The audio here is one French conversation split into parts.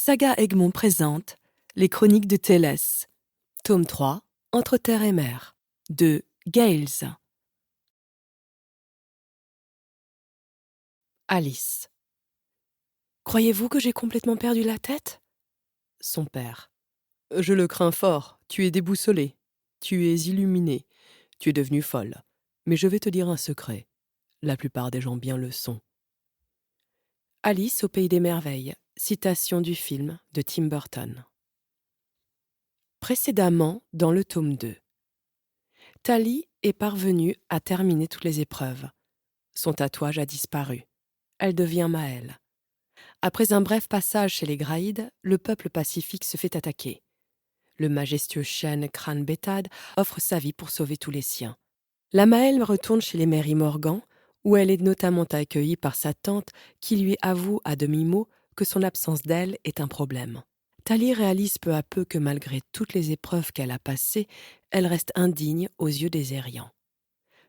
Saga Egmont présente Les Chroniques de Télès, tome 3, Entre terre et mer, de Gales. Alice. Croyez-vous que j'ai complètement perdu la tête ? Son père. Je le crains fort, tu es déboussolée, tu es illuminée, tu es devenue folle. Mais je vais te dire un secret. La plupart des gens bien le sont. Alice au pays des merveilles, citation du film de Tim Burton. Précédemment dans le tome 2. Tali est parvenue à terminer toutes les épreuves. Son tatouage a disparu. Elle devient Maëlle. Après un bref passage chez les Graïdes, le peuple pacifique se fait attaquer. Le majestueux chêne Crâne Béthade offre sa vie pour sauver tous les siens. La Maëlle retourne chez les Mary Morgan, où elle est notamment accueillie par sa tante qui lui avoue à demi-mot que son absence d'elle est un problème. Tali réalise peu à peu que malgré toutes les épreuves qu'elle a passées, elle reste indigne aux yeux des Aériens.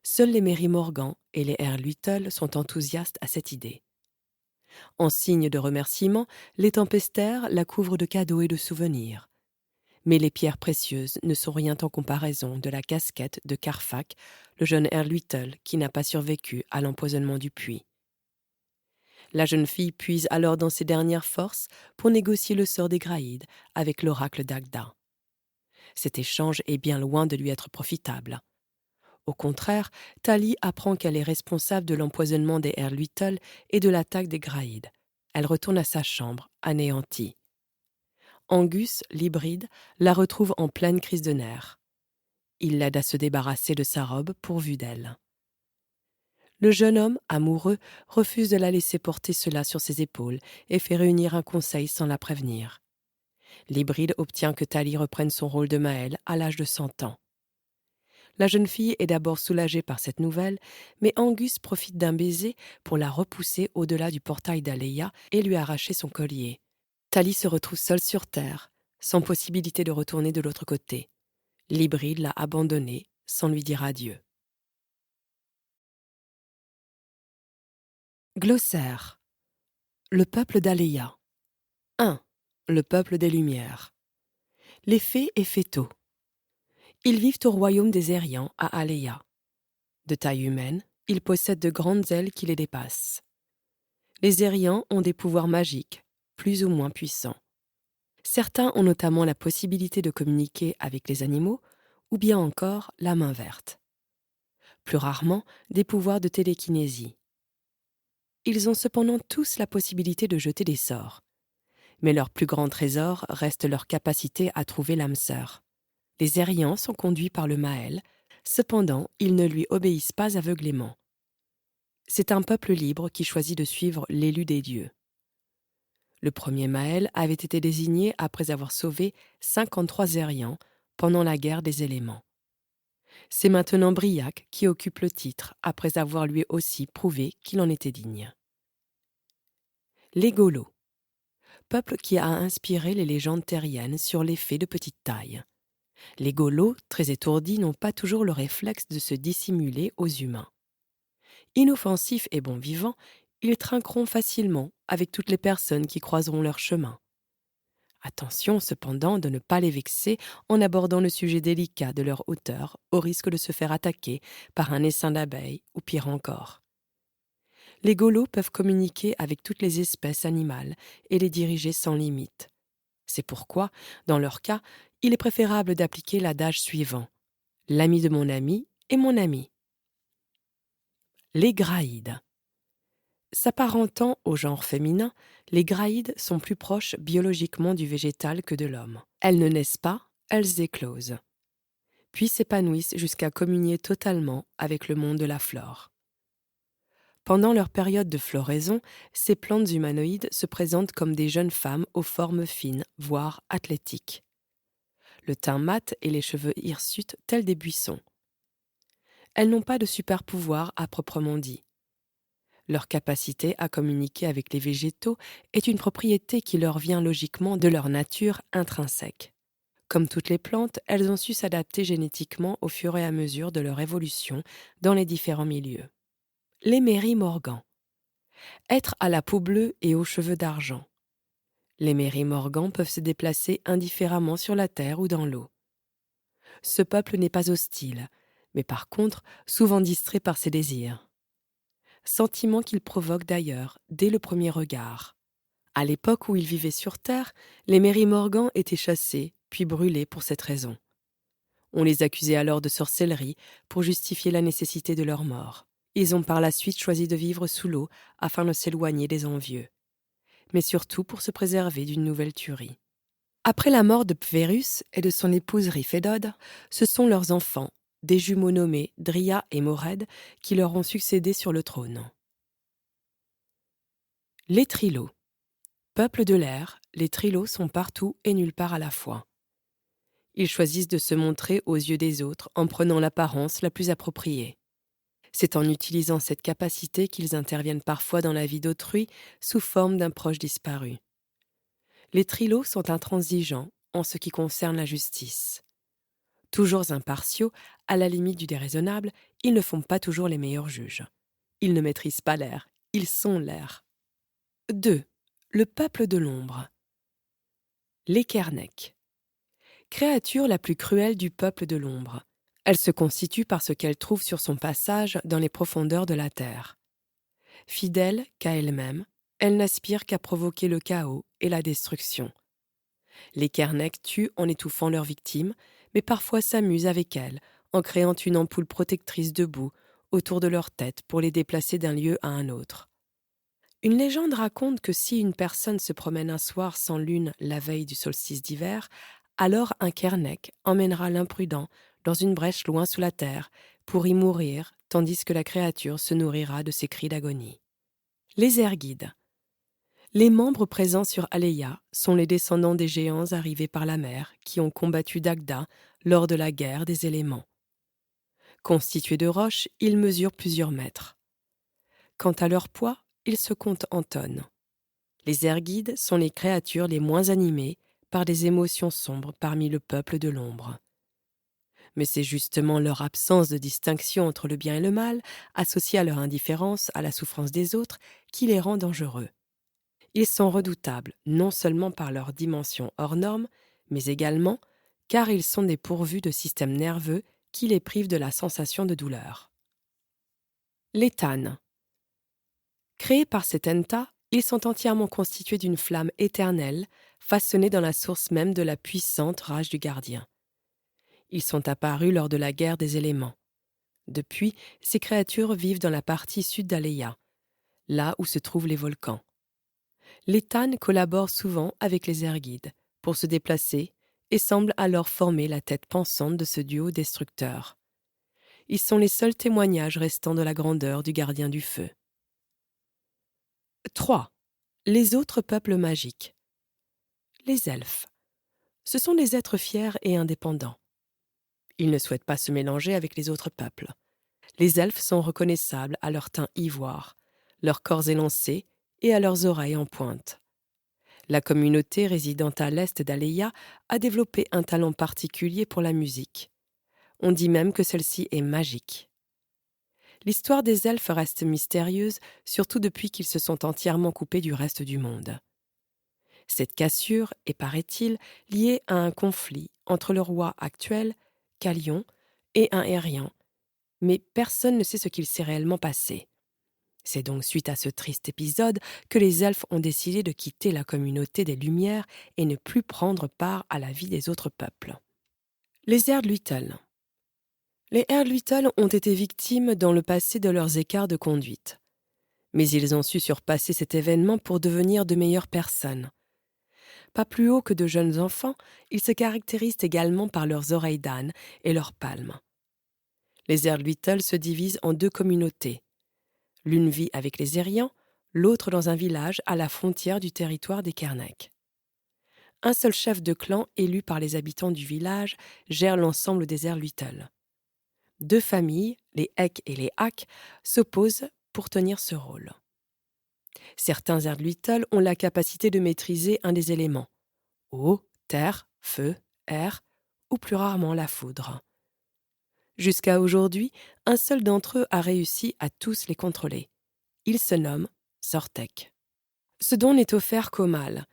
Seuls les Mary Morgan et les Earl Little sont enthousiastes à cette idée. En signe de remerciement, les tempestaires la couvrent de cadeaux et de souvenirs. Mais les pierres précieuses ne sont rien en comparaison de la casquette de Carfax, le jeune Earl Little qui n'a pas survécu à l'empoisonnement du puits. La jeune fille puise alors dans ses dernières forces pour négocier le sort des Graïdes avec l'oracle d'Agda. Cet échange est bien loin de lui être profitable. Au contraire, Tali apprend qu'elle est responsable de l'empoisonnement des Earl Little et de l'attaque des Graïdes. Elle retourne à sa chambre, anéantie. Angus, l'hybride, la retrouve en pleine crise de nerfs. Il l'aide à se débarrasser de sa robe pourvue d'elle. Le jeune homme, amoureux, refuse de la laisser porter cela sur ses épaules et fait réunir un conseil sans la prévenir. L'hybride obtient que Tali reprenne son rôle de Maëlle à l'âge de 100 ans. La jeune fille est d'abord soulagée par cette nouvelle, mais Angus profite d'un baiser pour la repousser au-delà du portail d'Aleia et lui arracher son collier. Tali se retrouve seule sur Terre, sans possibilité de retourner de l'autre côté. L'hybride l'a abandonnée sans lui dire adieu. Glossaire. Le peuple d'Aleia. 1. Le peuple des Lumières. Les fées et fétaux. Ils vivent au royaume des Aériens à Aleia. De taille humaine, ils possèdent de grandes ailes qui les dépassent. Les Aériens ont des pouvoirs magiques, plus ou moins puissants. Certains ont notamment la possibilité de communiquer avec les animaux, ou bien encore la main verte. Plus rarement, des pouvoirs de télékinésie. Ils ont cependant tous la possibilité de jeter des sorts. Mais leur plus grand trésor reste leur capacité à trouver l'âme sœur. Les Aériens sont conduits par le Maël, cependant ils ne lui obéissent pas aveuglément. C'est un peuple libre qui choisit de suivre l'élu des dieux. Le premier Maël avait été désigné après avoir sauvé 53 Aériens pendant la guerre des éléments. C'est maintenant Briac qui occupe le titre après avoir lui aussi prouvé qu'il en était digne. Les Golos. Peuple qui a inspiré les légendes terriennes sur les fées de petite taille. Les Golos, très étourdis, n'ont pas toujours le réflexe de se dissimuler aux humains. Inoffensifs et bons vivants, ils trinqueront facilement avec toutes les personnes qui croiseront leur chemin. Attention cependant de ne pas les vexer en abordant le sujet délicat de leur hauteur, au risque de se faire attaquer par un essaim d'abeilles ou pire encore. Les Golos peuvent communiquer avec toutes les espèces animales et les diriger sans limite. C'est pourquoi, dans leur cas, il est préférable d'appliquer l'adage suivant : l'ami de mon ami est mon ami. Les Graïdes. S'apparentant au genre féminin, les Graïdes sont plus proches biologiquement du végétal que de l'homme. Elles ne naissent pas, elles éclosent, puis s'épanouissent jusqu'à communier totalement avec le monde de la flore. Pendant leur période de floraison, ces plantes humanoïdes se présentent comme des jeunes femmes aux formes fines, voire athlétiques. Le teint mat et les cheveux hirsutes tels des buissons. Elles n'ont pas de super pouvoir à proprement dit. Leur capacité à communiquer avec les végétaux est une propriété qui leur vient logiquement de leur nature intrinsèque. Comme toutes les plantes, elles ont su s'adapter génétiquement au fur et à mesure de leur évolution dans les différents milieux. Les Mary Morgan. Être à la peau bleue et aux cheveux d'argent. Les Mérimorgans peuvent se déplacer indifféremment sur la terre ou dans l'eau. Ce peuple n'est pas hostile, mais par contre souvent distrait par ses désirs. Sentiment qu'il provoque d'ailleurs dès le premier regard. À l'époque où ils vivaient sur Terre, les Mérimorgans étaient chassés, puis brûlés pour cette raison. On les accusait alors de sorcellerie pour justifier la nécessité de leur mort. Ils ont par la suite choisi de vivre sous l'eau afin de s'éloigner des envieux, mais surtout pour se préserver d'une nouvelle tuerie. Après la mort de Pverus et de son épouse Riphédode, ce sont leurs enfants, des jumeaux nommés Dria et Mored, qui leur ont succédé sur le trône. Les Trilos. Peuple de l'air, les Trilos sont partout et nulle part à la fois. Ils choisissent de se montrer aux yeux des autres en prenant l'apparence la plus appropriée. C'est en utilisant cette capacité qu'ils interviennent parfois dans la vie d'autrui sous forme d'un proche disparu. Les Trilos sont intransigeants en ce qui concerne la justice. Toujours impartiaux, à la limite du déraisonnable, ils ne font pas toujours les meilleurs juges. Ils ne maîtrisent pas l'air, ils sont l'air. 2. Le peuple de l'ombre. Les Kerneks. Créature la plus cruelle du peuple de l'ombre. Elle se constitue par ce qu'elle trouve sur son passage dans les profondeurs de la terre. Fidèle qu'à elle-même, elle n'aspire qu'à provoquer le chaos et la destruction. Les Kerneks tuent en étouffant leurs victimes, mais parfois s'amusent avec elles en créant une ampoule protectrice de boue autour de leur tête pour les déplacer d'un lieu à un autre. Une légende raconte que si une personne se promène un soir sans lune la veille du solstice d'hiver, alors un Kernek emmènera l'imprudent dans une brèche loin sous la terre pour y mourir, tandis que la créature se nourrira de ses cris d'agonie. Les Ergides. Les membres présents sur Aleia sont les descendants des géants arrivés par la mer qui ont combattu Dagda lors de la guerre des éléments. Constitués de roches, ils mesurent plusieurs mètres. Quant à leur poids, ils se comptent en tonnes. Les Ergides sont les créatures les moins animées par des émotions sombres parmi le peuple de l'ombre. Mais c'est justement leur absence de distinction entre le bien et le mal, associée à leur indifférence à la souffrance des autres, qui les rend dangereux. Ils sont redoutables non seulement par leur dimension hors norme, mais également car ils sont dépourvus de système nerveux qui les prive de la sensation de douleur. Les Tannes. Créés par cet Enta, ils sont entièrement constitués d'une flamme éternelle, façonnée dans la source même de la puissante rage du gardien. Ils sont apparus lors de la guerre des éléments. Depuis, ces créatures vivent dans la partie sud d'Aleia, là où se trouvent les volcans. Les Tannes collaborent souvent avec les Ergides pour se déplacer et semblent alors former la tête pensante de ce duo destructeur. Ils sont les seuls témoignages restants de la grandeur du gardien du feu. 3. Les autres peuples magiques. Les elfes. Ce sont des êtres fiers et indépendants. Ils ne souhaitent pas se mélanger avec les autres peuples. Les elfes sont reconnaissables à leur teint ivoire, leurs corps élancés et à leurs oreilles en pointe. La communauté résidant à l'est d'Aleia a développé un talent particulier pour la musique. On dit même que celle-ci est magique. L'histoire des elfes reste mystérieuse, surtout depuis qu'ils se sont entièrement coupés du reste du monde. Cette cassure est, paraît-il, liée à un conflit entre le roi actuel, Calion, et un Aérien, mais personne ne sait ce qu'il s'est réellement passé. C'est donc suite à ce triste épisode que les elfes ont décidé de quitter la communauté des Lumières et ne plus prendre part à la vie des autres peuples. Les Erdluitel. Les Erdluitel ont été victimes dans le passé de leurs écarts de conduite. Mais ils ont su surpasser cet événement pour devenir de meilleures personnes. Pas plus haut que de jeunes enfants, ils se caractérisent également par leurs oreilles d'âne et leurs palmes. Les Erdluitel se divisent en deux communautés. L'une vit avec les Ériens, l'autre dans un village à la frontière du territoire des Kerneks. Un seul chef de clan élu par les habitants du village gère l'ensemble des Erdluitel. Deux familles, les Ek et les Ak, s'opposent pour tenir ce rôle. Certains Erdluitel ont la capacité de maîtriser un des éléments, eau, terre, feu, air, ou plus rarement la foudre. Jusqu'à aujourd'hui, un seul d'entre eux a réussi à tous les contrôler. Il se nomme Sortek. Ce don n'est offert qu'aux mâles.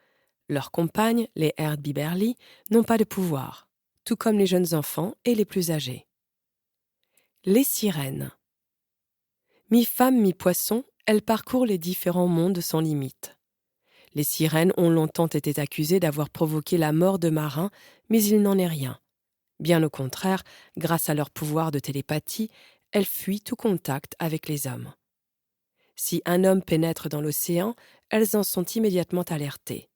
Leurs compagnes, les Erdbiberli, n'ont pas de pouvoir, tout comme les jeunes enfants et les plus âgés. Les sirènes. Mi-femme, mi-poisson, elles parcourent les différents mondes sans limite. Les sirènes ont longtemps été accusées d'avoir provoqué la mort de marins, mais il n'en est rien. Bien au contraire, grâce à leur pouvoir de télépathie, elles fuient tout contact avec les hommes. Si un homme pénètre dans l'océan, elles en sont immédiatement alertées.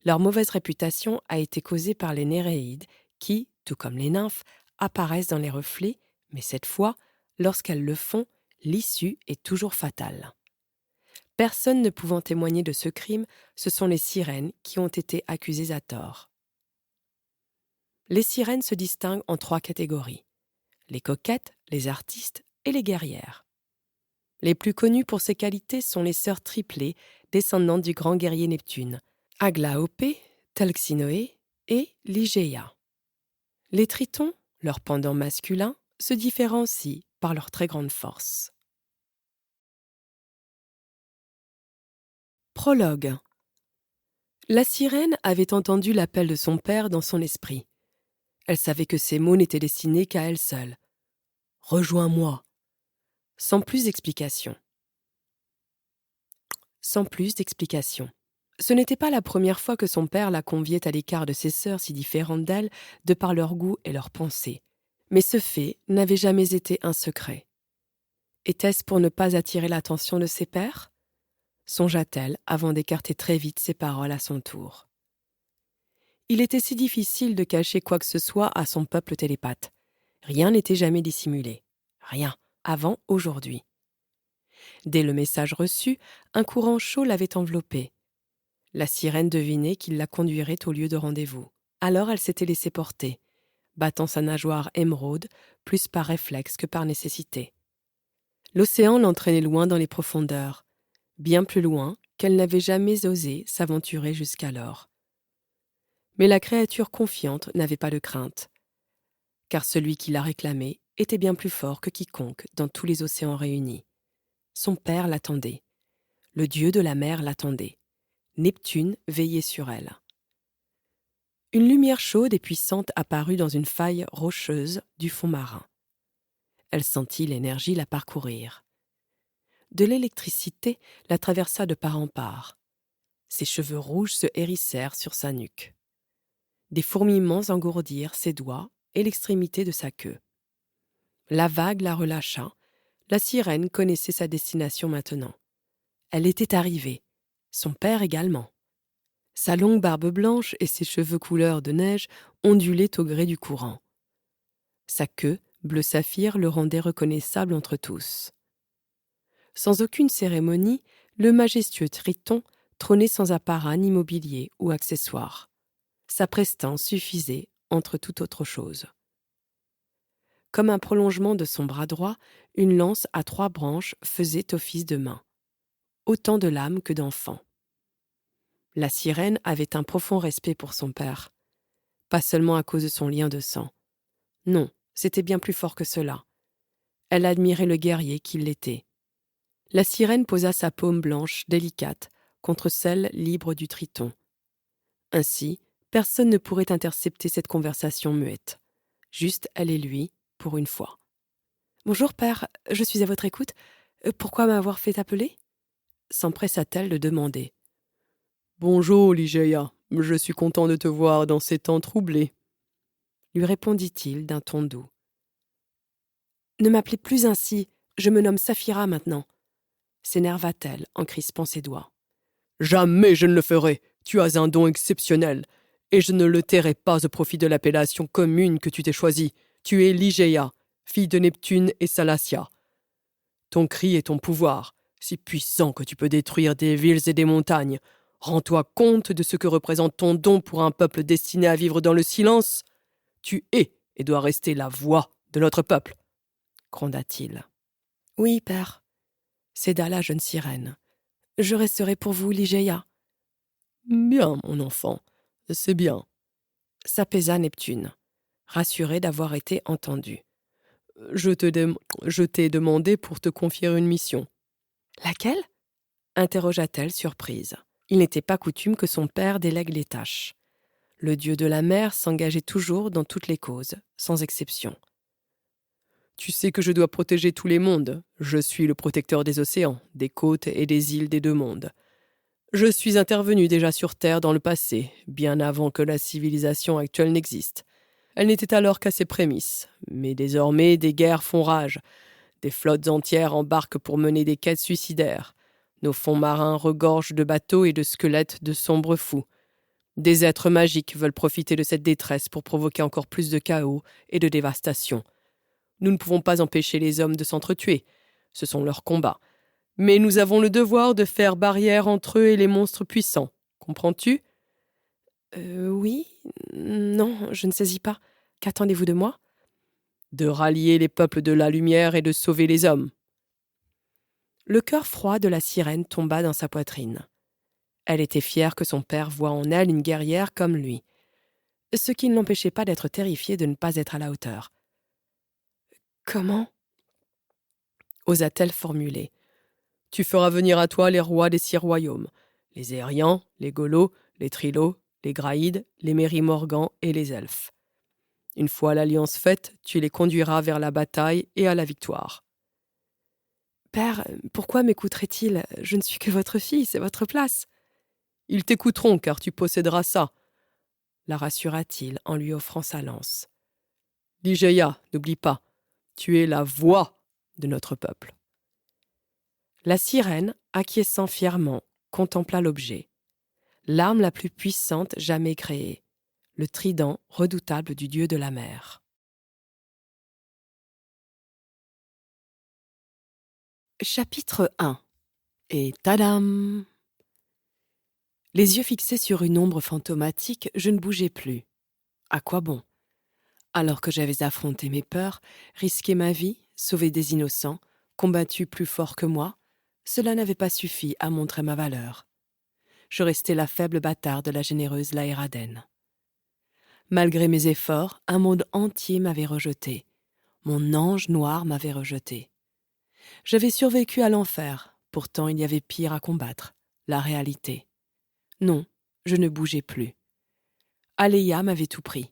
Leur mauvaise réputation a été causée par les Néréides qui, tout comme les nymphes, apparaissent dans les reflets, mais cette fois, lorsqu'elles le font, l'issue est toujours fatale. Personne ne pouvant témoigner de ce crime, ce sont les sirènes qui ont été accusées à tort. Les sirènes se distinguent en 3 catégories: les coquettes, les artistes et les guerrières. Les plus connues pour ces qualités sont les sœurs triplées, descendantes du grand guerrier Neptune, Aglaopé, Telxinoé et Ligéia. Les tritons, leur pendant masculin, se différencient par leur très grande force. Prologue. La sirène avait entendu l'appel de son père dans son esprit. Elle savait que ces mots n'étaient destinés qu'à elle seule. « Rejoins-moi !» Sans plus d'explication. Ce n'était pas la première fois que son père la conviait à l'écart de ses sœurs si différentes d'elle, de par leur goût et leurs pensées. Mais ce fait n'avait jamais été un secret. Était-ce pour ne pas attirer l'attention de ses pairs ? Songea-t-elle avant d'écarter très vite ses paroles à son tour. Il était si difficile de cacher quoi que ce soit à son peuple télépathe. Rien n'était jamais dissimulé. Rien, avant aujourd'hui. Dès le message reçu, un courant chaud l'avait enveloppée. La sirène devinait qu'il la conduirait au lieu de rendez-vous. Alors elle s'était laissée porter, battant sa nageoire émeraude, plus par réflexe que par nécessité. L'océan l'entraînait loin dans les profondeurs, bien plus loin qu'elle n'avait jamais osé s'aventurer jusqu'alors. Mais la créature confiante n'avait pas de crainte, car celui qui la réclamait était bien plus fort que quiconque dans tous les océans réunis. Son père l'attendait. Le dieu de la mer l'attendait. Neptune veillait sur elle. Une lumière chaude et puissante apparut dans une faille rocheuse du fond marin. Elle sentit l'énergie la parcourir. De l'électricité la traversa de part en part. Ses cheveux rouges se hérissèrent sur sa nuque. Des fourmillements engourdirent ses doigts et l'extrémité de sa queue. La vague la relâcha. La sirène connaissait sa destination maintenant. Elle était arrivée. Son père également. Sa longue barbe blanche et ses cheveux couleur de neige ondulaient au gré du courant. Sa queue, bleu saphir, le rendait reconnaissable entre tous. Sans aucune cérémonie, le majestueux Triton trônait sans apparat ni mobilier ou accessoire. Sa prestance suffisait entre toute autre chose. Comme un prolongement de son bras droit, une lance à 3 branches faisait office de main. Autant de l'âme que d'enfant. La sirène avait un profond respect pour son père. Pas seulement à cause de son lien de sang. Non, c'était bien plus fort que cela. Elle admirait le guerrier qu'il était. La sirène posa sa paume blanche, délicate, contre celle libre du Triton. Ainsi, personne ne pourrait intercepter cette conversation muette. Juste elle et lui, pour une fois. « Bonjour père, je suis à votre écoute. Pourquoi m'avoir fait appeler ?» s'empressa-t-elle de demander. « Bonjour, Ligéia, je suis content de te voir dans ces temps troublés, » lui répondit-il d'un ton doux. « Ne m'appelez plus ainsi, je me nomme Saphira maintenant, » s'énerva-t-elle en crispant ses doigts. « Jamais je ne le ferai, tu as un don exceptionnel, et je ne le tairai pas au profit de l'appellation commune que tu t'es choisie. Tu es Ligéia, fille de Neptune et Salacia. Ton cri est ton pouvoir, si puissant que tu peux détruire des villes et des montagnes. Rends-toi compte de ce que représente ton don pour un peuple destiné à vivre dans le silence. Tu es et dois rester la voix de notre peuple, » gronda-t-il. « Oui, père, » céda la jeune sirène. « Je resterai pour vous, Ligéia. »« Bien, mon enfant, c'est bien, » s'apaisa Neptune, rassuré d'avoir été entendu. « Je t'ai demandé pour te confier une mission. »« Laquelle ?» interrogea-t-elle surprise. Il n'était pas coutume que son père délègue les tâches. Le dieu de la mer s'engageait toujours dans toutes les causes, sans exception. Tu sais que je dois protéger tous les mondes. Je suis le protecteur des océans, des côtes et des îles des deux mondes. Je suis intervenu déjà sur Terre dans le passé, bien avant que la civilisation actuelle n'existe. Elle n'était alors qu'à ses prémices, mais désormais des guerres font rage. Des flottes entières embarquent pour mener des quêtes suicidaires. Nos fonds marins regorgent de bateaux et de squelettes de sombres fous. Des êtres magiques veulent profiter de cette détresse pour provoquer encore plus de chaos et de dévastation. Nous ne pouvons pas empêcher les hommes de s'entretuer. Ce sont leurs combats. Mais nous avons le devoir de faire barrière entre eux et les monstres puissants. Comprends-tu ? Oui. Non, je ne saisis pas. Qu'attendez-vous de moi ? De rallier les peuples de la lumière et de sauver les hommes. Le cœur froid de la sirène tomba dans sa poitrine. Elle était fière que son père voie en elle une guerrière comme lui, ce qui ne l'empêchait pas d'être terrifiée de ne pas être à la hauteur. Comment ? Osa-t-elle formuler. Tu feras venir à toi les rois des 6 royaumes, les Aériens, les Golos, les Trilos, les Graïdes, les Mérimorgans et les Elfes. Une fois l'alliance faite, tu les conduiras vers la bataille et à la victoire. Père, pourquoi m'écouterait-il ? Je ne suis que votre fille, c'est votre place. Ils t'écouteront car tu posséderas ça, la rassura-t-il en lui offrant sa lance. Ligeia, n'oublie pas, tu es la voix de notre peuple. La sirène, acquiesçant fièrement, contempla l'objet. L'arme la plus puissante jamais créée, le trident redoutable du dieu de la mer. Chapitre 1. Et tadam ! Les yeux fixés sur une ombre fantomatique, je ne bougeais plus. À quoi bon ? Alors que j'avais affronté mes peurs, risqué ma vie, sauvé des innocents, combattu plus fort que moi, cela n'avait pas suffi à montrer ma valeur. Je restais la faible bâtarde de la généreuse Laéradène. Malgré mes efforts, un monde entier m'avait rejeté. Mon ange noir m'avait rejeté. J'avais survécu à l'enfer, pourtant il y avait pire à combattre, la réalité. Non, je ne bougeais plus. Aléa m'avait tout pris.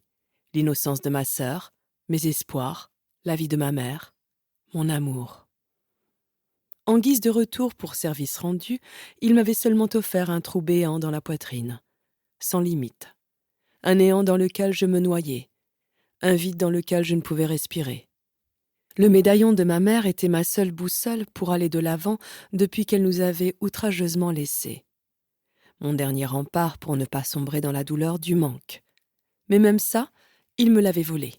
L'innocence de ma sœur, mes espoirs, la vie de ma mère, mon amour. En guise de retour pour service rendu, il m'avait seulement offert un trou béant dans la poitrine, sans limite. Un néant dans lequel je me noyais, un vide dans lequel je ne pouvais respirer. Le médaillon de ma mère était ma seule boussole pour aller de l'avant depuis qu'elle nous avait outrageusement laissés. Mon dernier rempart pour ne pas sombrer dans la douleur du manque. Mais même ça, il me l'avait volé.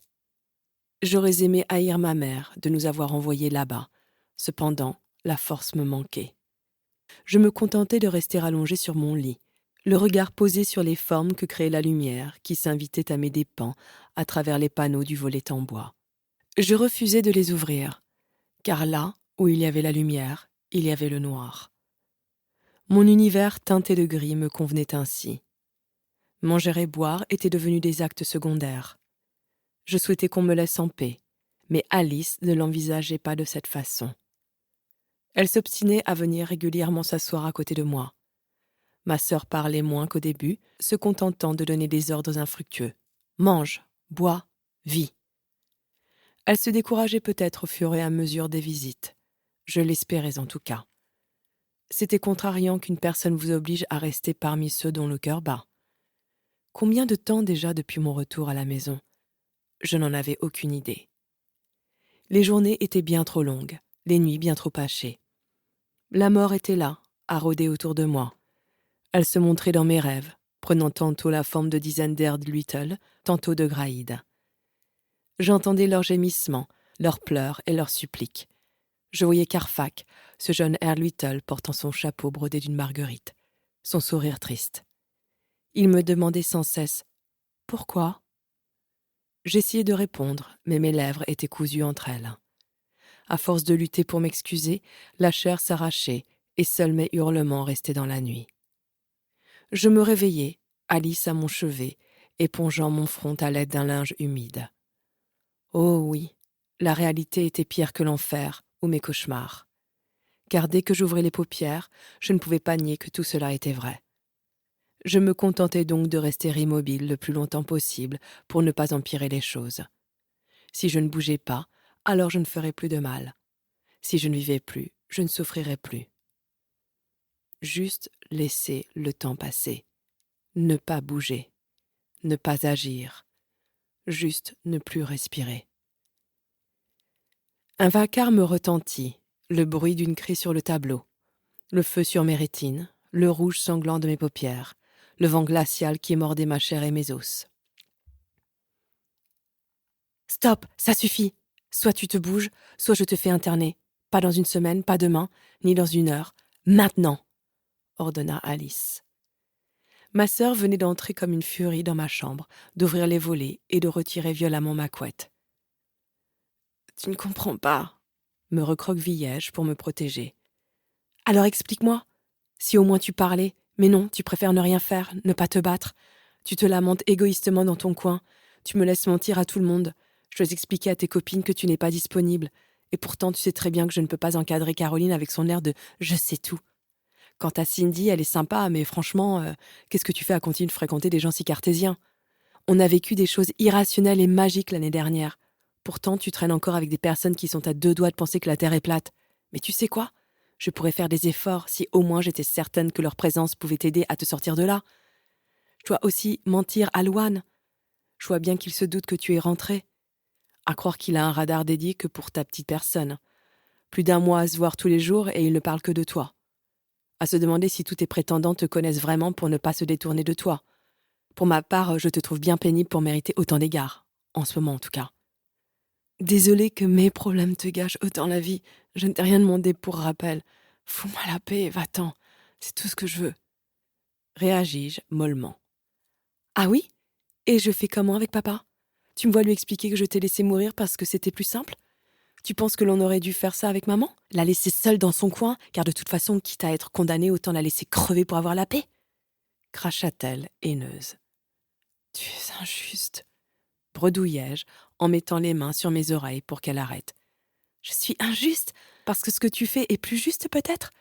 J'aurais aimé haïr ma mère de nous avoir envoyés là-bas. Cependant, la force me manquait. Je me contentais de rester allongé sur mon lit, le regard posé sur les formes que créait la lumière qui s'invitait à mes dépens à travers les panneaux du volet en bois. Je refusais de les ouvrir, car là où il y avait la lumière, il y avait le noir. Mon univers teinté de gris me convenait ainsi. Manger et boire étaient devenus des actes secondaires. Je souhaitais qu'on me laisse en paix, mais Alice ne l'envisageait pas de cette façon. Elle s'obstinait à venir régulièrement s'asseoir à côté de moi. Ma sœur parlait moins qu'au début, se contentant de donner des ordres infructueux. Mange, bois, vis. Elle se décourageait peut-être au fur et à mesure des visites. Je l'espérais en tout cas. C'était contrariant qu'une personne vous oblige à rester parmi ceux dont le cœur bat. Combien de temps déjà depuis mon retour à la maison ? Je n'en avais aucune idée. Les journées étaient bien trop longues, les nuits bien trop hachées. La mort était là, à rôder autour de moi. Elle se montrait dans mes rêves, prenant tantôt la forme de dizaines d'Erdluittel, tantôt de Graïdes. J'entendais leurs gémissements, leurs pleurs et leurs suppliques. Je voyais Carfac, ce jeune Erdluittel portant son chapeau brodé d'une marguerite, son sourire triste. Il me demandait sans cesse « Pourquoi ?» J'essayais de répondre, mais mes lèvres étaient cousues entre elles. À force de lutter pour m'excuser, la chair s'arrachait et seuls mes hurlements restaient dans la nuit. Je me réveillais, Alice à mon chevet, épongeant mon front à l'aide d'un linge humide. Oh oui, la réalité était pire que l'enfer ou mes cauchemars. Car dès que j'ouvrais les paupières, je ne pouvais pas nier que tout cela était vrai. Je me contentais donc de rester immobile le plus longtemps possible pour ne pas empirer les choses. Si je ne bougeais pas, alors je ne ferais plus de mal. Si je ne vivais plus, je ne souffrirais plus. Juste laisser le temps passer. Ne pas bouger. Ne pas agir. Juste ne plus respirer. Un vacarme retentit, le bruit d'une craie sur le tableau, le feu sur mes rétines, le rouge sanglant de mes paupières, le vent glacial qui mordait ma chair et mes os. « Stop, ça suffit. Soit tu te bouges, soit je te fais interner. Pas dans une semaine, pas demain, ni dans une heure. Maintenant !» ordonna Alice. Ma sœur venait d'entrer comme une furie dans ma chambre, d'ouvrir les volets et de retirer violemment ma couette. « Tu ne comprends pas !» me recroquevillai-je pour me protéger. « Alors explique-moi. Si au moins tu parlais, mais non, tu préfères ne rien faire, ne pas te battre. Tu te lamentes égoïstement dans ton coin. Tu me laisses mentir à tout le monde. Je dois expliquer à tes copines que tu n'es pas disponible. Et pourtant, tu sais très bien que je ne peux pas encadrer Caroline avec son air de « je sais tout ». Quant à Cindy, elle est sympa, mais franchement, qu'est-ce que tu fais à continuer de fréquenter des gens si cartésiens ? On a vécu des choses irrationnelles et magiques l'année dernière. Pourtant, tu traînes encore avec des personnes qui sont à 2 doigts de penser que la Terre est plate. Mais tu sais quoi ? Je pourrais faire des efforts si au moins j'étais certaine que leur présence pouvait t'aider à te sortir de là. Je dois aussi mentir à Louane. Je vois bien qu'il se doute que tu es rentrée. À croire qu'il a un radar dédié que pour ta petite personne. Plus d'1 mois à se voir tous les jours et il ne parle que de toi. À se demander si tous tes prétendants te connaissent vraiment pour ne pas se détourner de toi. Pour ma part, je te trouve bien pénible pour mériter autant d'égards. En ce moment, en tout cas. Désolée que mes problèmes te gâchent autant la vie. Je ne t'ai rien demandé pour rappel. Fous-moi la paix, va-t'en. C'est tout ce que je veux. Réagis-je mollement. Ah oui ? Et je fais comment avec papa ? Tu me vois lui expliquer que je t'ai laissé mourir parce que c'était plus simple ? Tu penses que l'on aurait dû faire ça avec maman ? La laisser seule dans son coin, car de toute façon, quitte à être condamnée, autant la laisser crever pour avoir la paix ? Cracha-t-elle, haineuse. Tu es injuste, bredouillai-je en mettant les mains sur mes oreilles pour qu'elle arrête. Je suis injuste parce que ce que tu fais est plus juste peut-être ?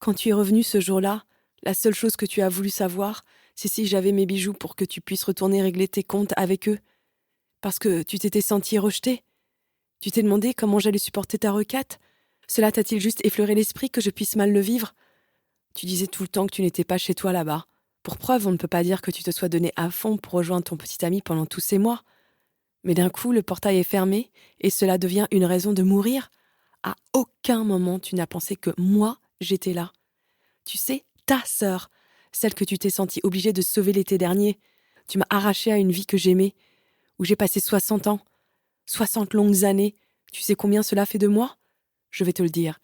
Quand tu es revenu ce jour-là, la seule chose que tu as voulu savoir, c'est si j'avais mes bijoux pour que tu puisses retourner régler tes comptes avec eux. Parce que tu t'étais sentie rejetée. Tu t'es demandé comment j'allais supporter ta requête ? Cela t'a-t-il juste effleuré l'esprit que je puisse mal le vivre ? Tu disais tout le temps que tu n'étais pas chez toi là-bas. Pour preuve, on ne peut pas dire que tu te sois donné à fond pour rejoindre ton petit ami pendant tous ces mois. Mais d'un coup, le portail est fermé et cela devient une raison de mourir. À aucun moment tu n'as pensé que moi, j'étais là. Tu sais, ta sœur, celle que tu t'es sentie obligée de sauver l'été dernier, tu m'as arraché à une vie que j'aimais, où j'ai passé 60 ans, 60 longues années. Tu sais combien cela fait de mois ? Je vais te le dire.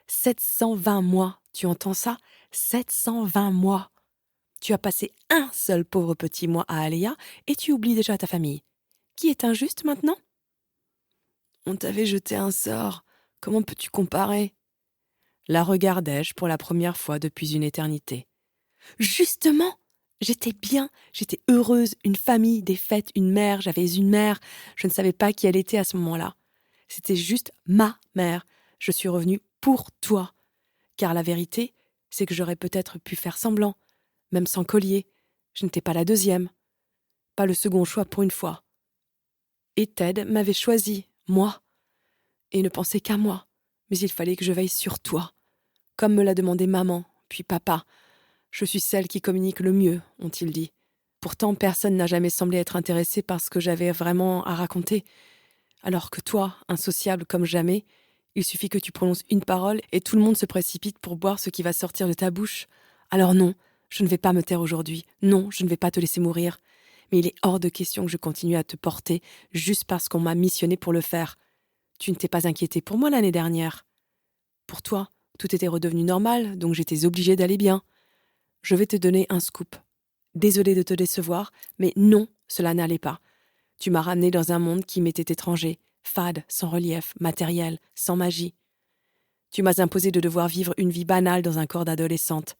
720 mois, tu entends ça ? 720 mois. Tu as passé un seul pauvre petit mois à Aléa et tu oublies déjà ta famille. Qui est injuste maintenant ? On t'avait jeté un sort. Comment peux-tu comparer ? La regardai-je pour la première fois depuis une éternité. Justement ! J'étais bien, j'étais heureuse, une famille, des fêtes, une mère, j'avais une mère. Je ne savais pas qui elle était à ce moment-là. C'était juste ma mère. Je suis revenue pour toi. Car la vérité, c'est que j'aurais peut-être pu faire semblant, même sans collier. Je n'étais pas la deuxième. Pas le second choix pour une fois. Et Ted m'avait choisi, moi. Et ne pensait qu'à moi. Mais il fallait que je veille sur toi. Comme me l'a demandé maman, puis papa. Je suis celle qui communique le mieux, ont-ils dit. Pourtant, personne n'a jamais semblé être intéressé par ce que j'avais vraiment à raconter. Alors que toi, insociable comme jamais, il suffit que tu prononces une parole et tout le monde se précipite pour boire ce qui va sortir de ta bouche. Alors non, je ne vais pas me taire aujourd'hui. Non, je ne vais pas te laisser mourir. Mais il est hors de question que je continue à te porter juste parce qu'on m'a missionné pour le faire. Tu ne t'es pas inquiété pour moi l'année dernière. Pour toi, tout était redevenu normal, donc j'étais obligée d'aller bien. Je vais te donner un scoop. Désolée de te décevoir, mais non, cela n'allait pas. Tu m'as ramenée dans un monde qui m'était étranger, fade, sans relief, matériel, sans magie. Tu m'as imposé de devoir vivre une vie banale dans un corps d'adolescente.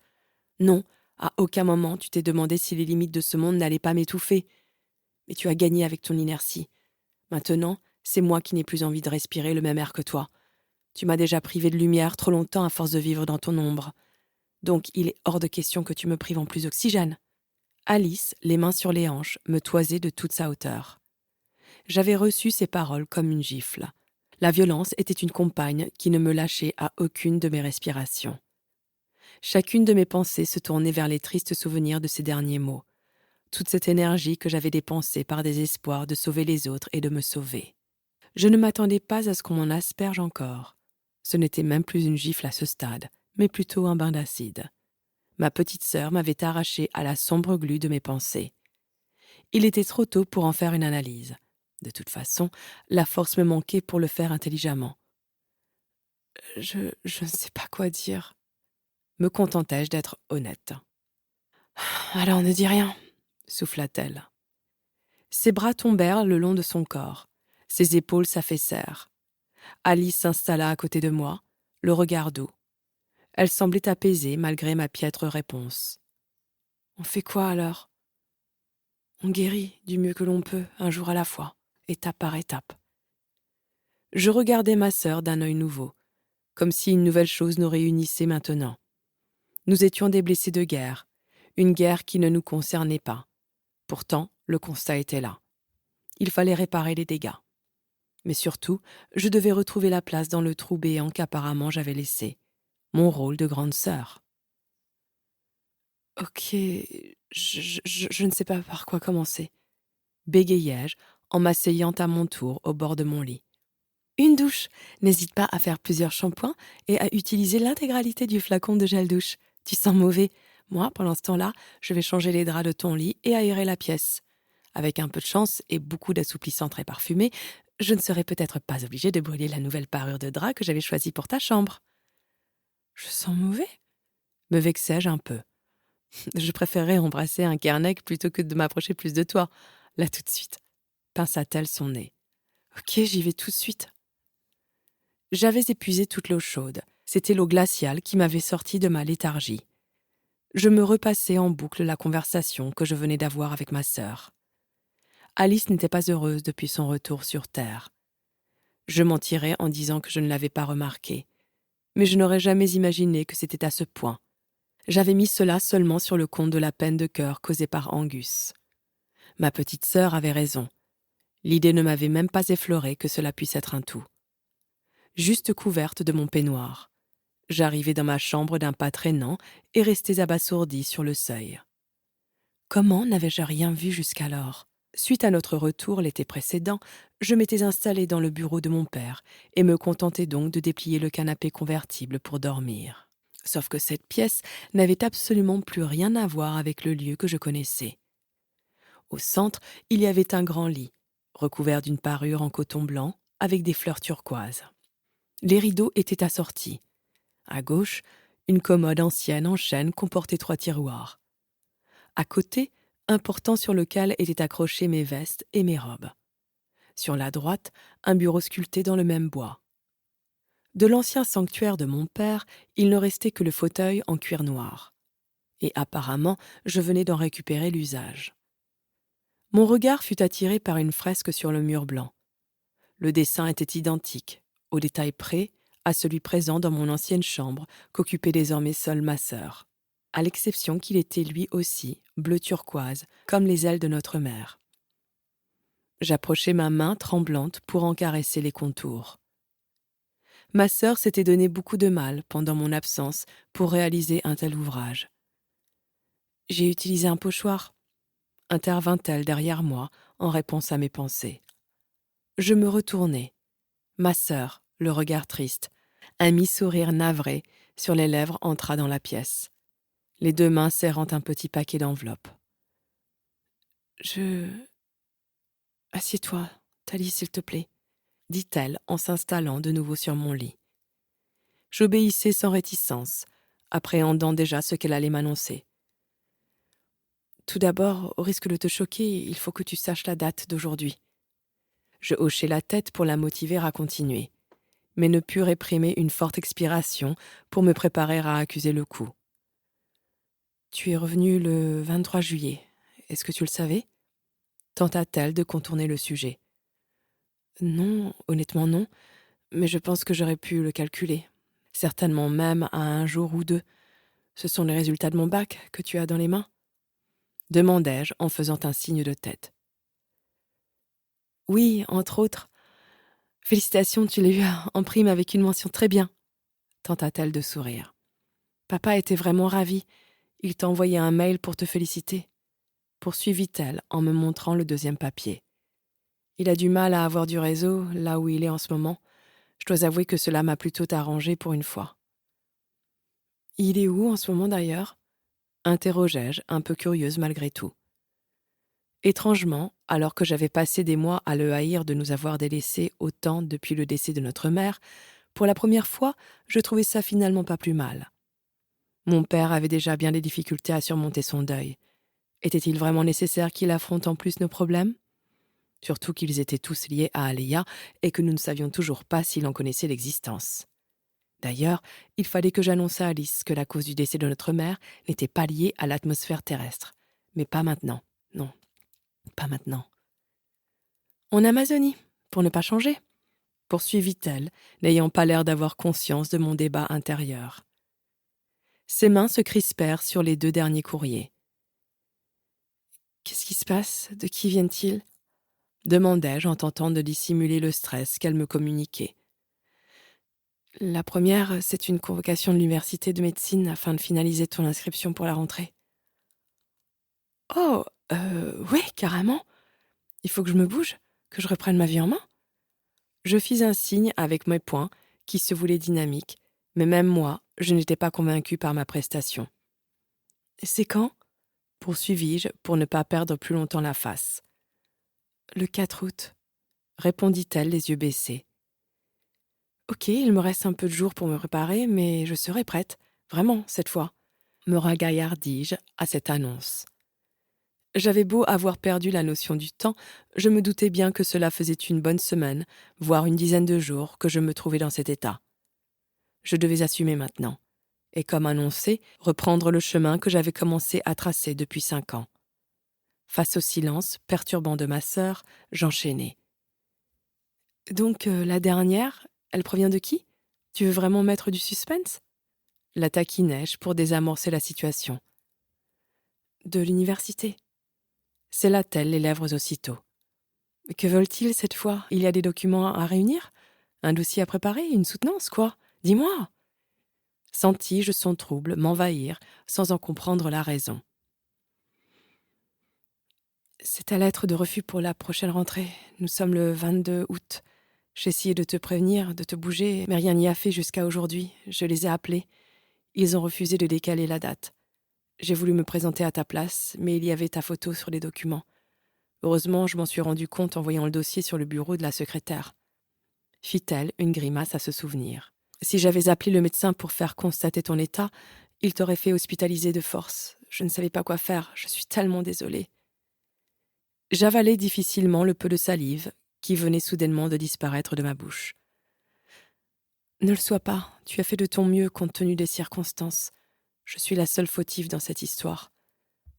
Non, à aucun moment tu t'es demandé si les limites de ce monde n'allaient pas m'étouffer. Mais tu as gagné avec ton inertie. Maintenant, c'est moi qui n'ai plus envie de respirer le même air que toi. Tu m'as déjà privé de lumière trop longtemps à force de vivre dans ton ombre. Donc il est hors de question que tu me prives en plus d'oxygène. Alice, les mains sur les hanches, me toisait de toute sa hauteur. J'avais reçu ces paroles comme une gifle. La violence était une compagne qui ne me lâchait à aucune de mes respirations. Chacune de mes pensées se tournait vers les tristes souvenirs de ces derniers mots. Toute cette énergie que j'avais dépensée par désespoir de sauver les autres et de me sauver. Je ne m'attendais pas à ce qu'on m'en asperge encore. Ce n'était même plus une gifle à ce stade, mais plutôt un bain d'acide. Ma petite sœur m'avait arraché à la sombre glu de mes pensées. Il était trop tôt pour en faire une analyse. De toute façon, la force me manquait pour le faire intelligemment. Je ne sais pas quoi dire. Me contentai-je d'être honnête. Alors ne dis rien, souffla-t-elle. Ses bras tombèrent le long de son corps. Ses épaules s'affaissèrent. Alice s'installa à côté de moi, le regard doux. Elle semblait apaisée malgré ma piètre réponse. On fait quoi alors ? On guérit du mieux que l'on peut, un jour à la fois, étape par étape. Je regardais ma sœur d'un œil nouveau, comme si une nouvelle chose nous réunissait maintenant. Nous étions des blessés de guerre, une guerre qui ne nous concernait pas. Pourtant, le constat était là. Il fallait réparer les dégâts. Mais surtout, je devais retrouver la place dans le trou béant qu'apparemment j'avais laissé. Mon rôle de grande sœur. Ok, je ne sais pas par quoi commencer. Bégayai-je en m'asseyant à mon tour au bord de mon lit. Une douche. N'hésite pas à faire plusieurs shampoings et à utiliser l'intégralité du flacon de gel douche. Tu sens mauvais. Moi, pendant ce temps-là, je vais changer les draps de ton lit et aérer la pièce. Avec un peu de chance et beaucoup d'assouplissant très parfumé, je ne serai peut-être pas obligée de brûler la nouvelle parure de drap que j'avais choisie pour ta chambre. Je sens mauvais, me vexai-je un peu. Je préférerais embrasser un Kernek plutôt que de m'approcher plus de toi. Là tout de suite. Pinça-t-elle son nez. Ok, j'y vais tout de suite. J'avais épuisé toute l'eau chaude. C'était l'eau glaciale qui m'avait sorti de ma léthargie. Je me repassais en boucle la conversation que je venais d'avoir avec ma sœur. Alice n'était pas heureuse depuis son retour sur Terre. Je mentirais en disant que je ne l'avais pas remarqué. Mais je n'aurais jamais imaginé que c'était à ce point. J'avais mis cela seulement sur le compte de la peine de cœur causée par Angus. Ma petite sœur avait raison. L'idée ne m'avait même pas effleuré que cela puisse être un tout. Juste couverte de mon peignoir. J'arrivais dans ma chambre d'un pas traînant et restais abasourdie sur le seuil. Comment n'avais-je rien vu jusqu'alors ? Suite à notre retour l'été précédent, je m'étais installée dans le bureau de mon père et me contentais donc de déplier le canapé convertible pour dormir. Sauf que cette pièce n'avait absolument plus rien à voir avec le lieu que je connaissais. Au centre, il y avait un grand lit, recouvert d'une parure en coton blanc avec des fleurs turquoises. Les rideaux étaient assortis. À gauche, une commode ancienne en chêne comportait 3 tiroirs. À côté, un portant sur lequel étaient accrochées mes vestes et mes robes. Sur la droite, un bureau sculpté dans le même bois. De l'ancien sanctuaire de mon père, il ne restait que le fauteuil en cuir noir. Et apparemment, je venais d'en récupérer l'usage. Mon regard fut attiré par une fresque sur le mur blanc. Le dessin était identique, au détail près, à celui présent dans mon ancienne chambre qu'occupait désormais seule ma sœur, à l'exception qu'il était lui aussi bleu turquoise, comme les ailes de notre mère. J'approchai ma main tremblante pour en caresser les contours. Ma sœur s'était donné beaucoup de mal pendant mon absence pour réaliser un tel ouvrage. J'ai utilisé un pochoir, intervint-elle derrière moi en réponse à mes pensées. Je me retournai. Ma sœur, le regard triste, un mi-sourire navré sur les lèvres entra dans la pièce, les 2 mains serrant un petit paquet d'enveloppes. Assieds-toi, Thalie, s'il te plaît, dit-elle en s'installant de nouveau sur mon lit. J'obéissais sans réticence, appréhendant déjà ce qu'elle allait m'annoncer. Tout d'abord, au risque de te choquer, il faut que tu saches la date d'aujourd'hui. Je hochai la tête pour la motiver à continuer, mais ne pus réprimer une forte expiration pour me préparer à accuser le coup. Tu es revenu le 23 juillet. Est-ce que tu le savais ? Tenta-t-elle de contourner le sujet. Non, honnêtement non, mais je pense que j'aurais pu le calculer. Certainement même à un jour ou 2. Ce sont les résultats de mon bac que tu as dans les mains. demandai-je en faisant un signe de tête. Oui, entre autres. Félicitations, tu l'as eu en prime avec une mention très bien, tenta-t-elle de sourire. Papa était vraiment ravi. Il t'a envoyé un mail pour te féliciter, poursuivit-elle en me montrant le deuxième papier. Il a du mal à avoir du réseau là où il est en ce moment. Je dois avouer que cela m'a plutôt arrangé pour une fois. Il est où en ce moment d'ailleurs ? Interrogeai-je, un peu curieuse malgré tout. Étrangement, alors que j'avais passé des mois à le haïr de nous avoir délaissés autant depuis le décès de notre mère, pour la première fois, je trouvais ça finalement pas plus mal. Mon père avait déjà bien des difficultés à surmonter son deuil. Était-il vraiment nécessaire qu'il affronte en plus nos problèmes ? Surtout qu'ils étaient tous liés à Aléa et que nous ne savions toujours pas s'il en connaissait l'existence. D'ailleurs, il fallait que j'annonce à Alice que la cause du décès de notre mère n'était pas liée à l'atmosphère terrestre. Mais pas maintenant. Non, pas maintenant. En Amazonie, pour ne pas changer, poursuivit-elle, n'ayant pas l'air d'avoir conscience de mon débat intérieur. Ses mains se crispèrent sur les 2 derniers courriers. « Qu'est-ce qui se passe ? De qui viennent-ils » demandai-je en tentant de dissimuler le stress qu'elle me communiquait. La première, c'est une convocation de l'université de médecine afin de finaliser ton inscription pour la rentrée. Oh, ouais, carrément. Il faut que je me bouge, que je reprenne ma vie en main. Je fis un signe avec mes poings qui se voulaient dynamiques, mais même moi, je n'étais pas convaincue par ma prestation. C'est quand ? Poursuivis-je pour ne pas perdre plus longtemps la face. Le 4 août, répondit-elle les yeux baissés. Ok, il me reste un peu de jours pour me préparer, mais je serai prête, vraiment, cette fois, me ragaillardis-je à cette annonce. J'avais beau avoir perdu la notion du temps, je me doutais bien que cela faisait une bonne semaine, voire une dizaine de jours, que je me trouvais dans cet état. Je devais assumer maintenant, et comme annoncé, reprendre le chemin que j'avais commencé à tracer depuis 5 ans. Face au silence perturbant de ma sœur, j'enchaînai. Donc, la dernière, elle provient de qui ? Tu veux vraiment mettre du suspense ? La taquinai-je pour désamorcer la situation. De l'université. Sella-t-elle les lèvres aussitôt. Que veulent-ils cette fois ? Il y a des documents à réunir ? Un dossier à préparer ? Une soutenance, quoi ? Dis-moi ! Sentis-je son trouble m'envahir sans en comprendre la raison. C'est ta lettre de refus pour la prochaine rentrée. Nous sommes le 22 août. J'ai essayé de te prévenir, de te bouger, mais rien n'y a fait jusqu'à aujourd'hui. Je les ai appelés. Ils ont refusé de décaler la date. J'ai voulu me présenter à ta place, mais il y avait ta photo sur les documents. Heureusement, je m'en suis rendu compte en voyant le dossier sur le bureau de la secrétaire. Fit-elle une grimace à se souvenir. Si j'avais appelé le médecin pour faire constater ton état, il t'aurait fait hospitaliser de force. Je ne savais pas quoi faire, je suis tellement désolée. J'avalai difficilement le peu de salive qui venait soudainement de disparaître de ma bouche. Ne le sois pas, tu as fait de ton mieux compte tenu des circonstances. Je suis la seule fautive dans cette histoire.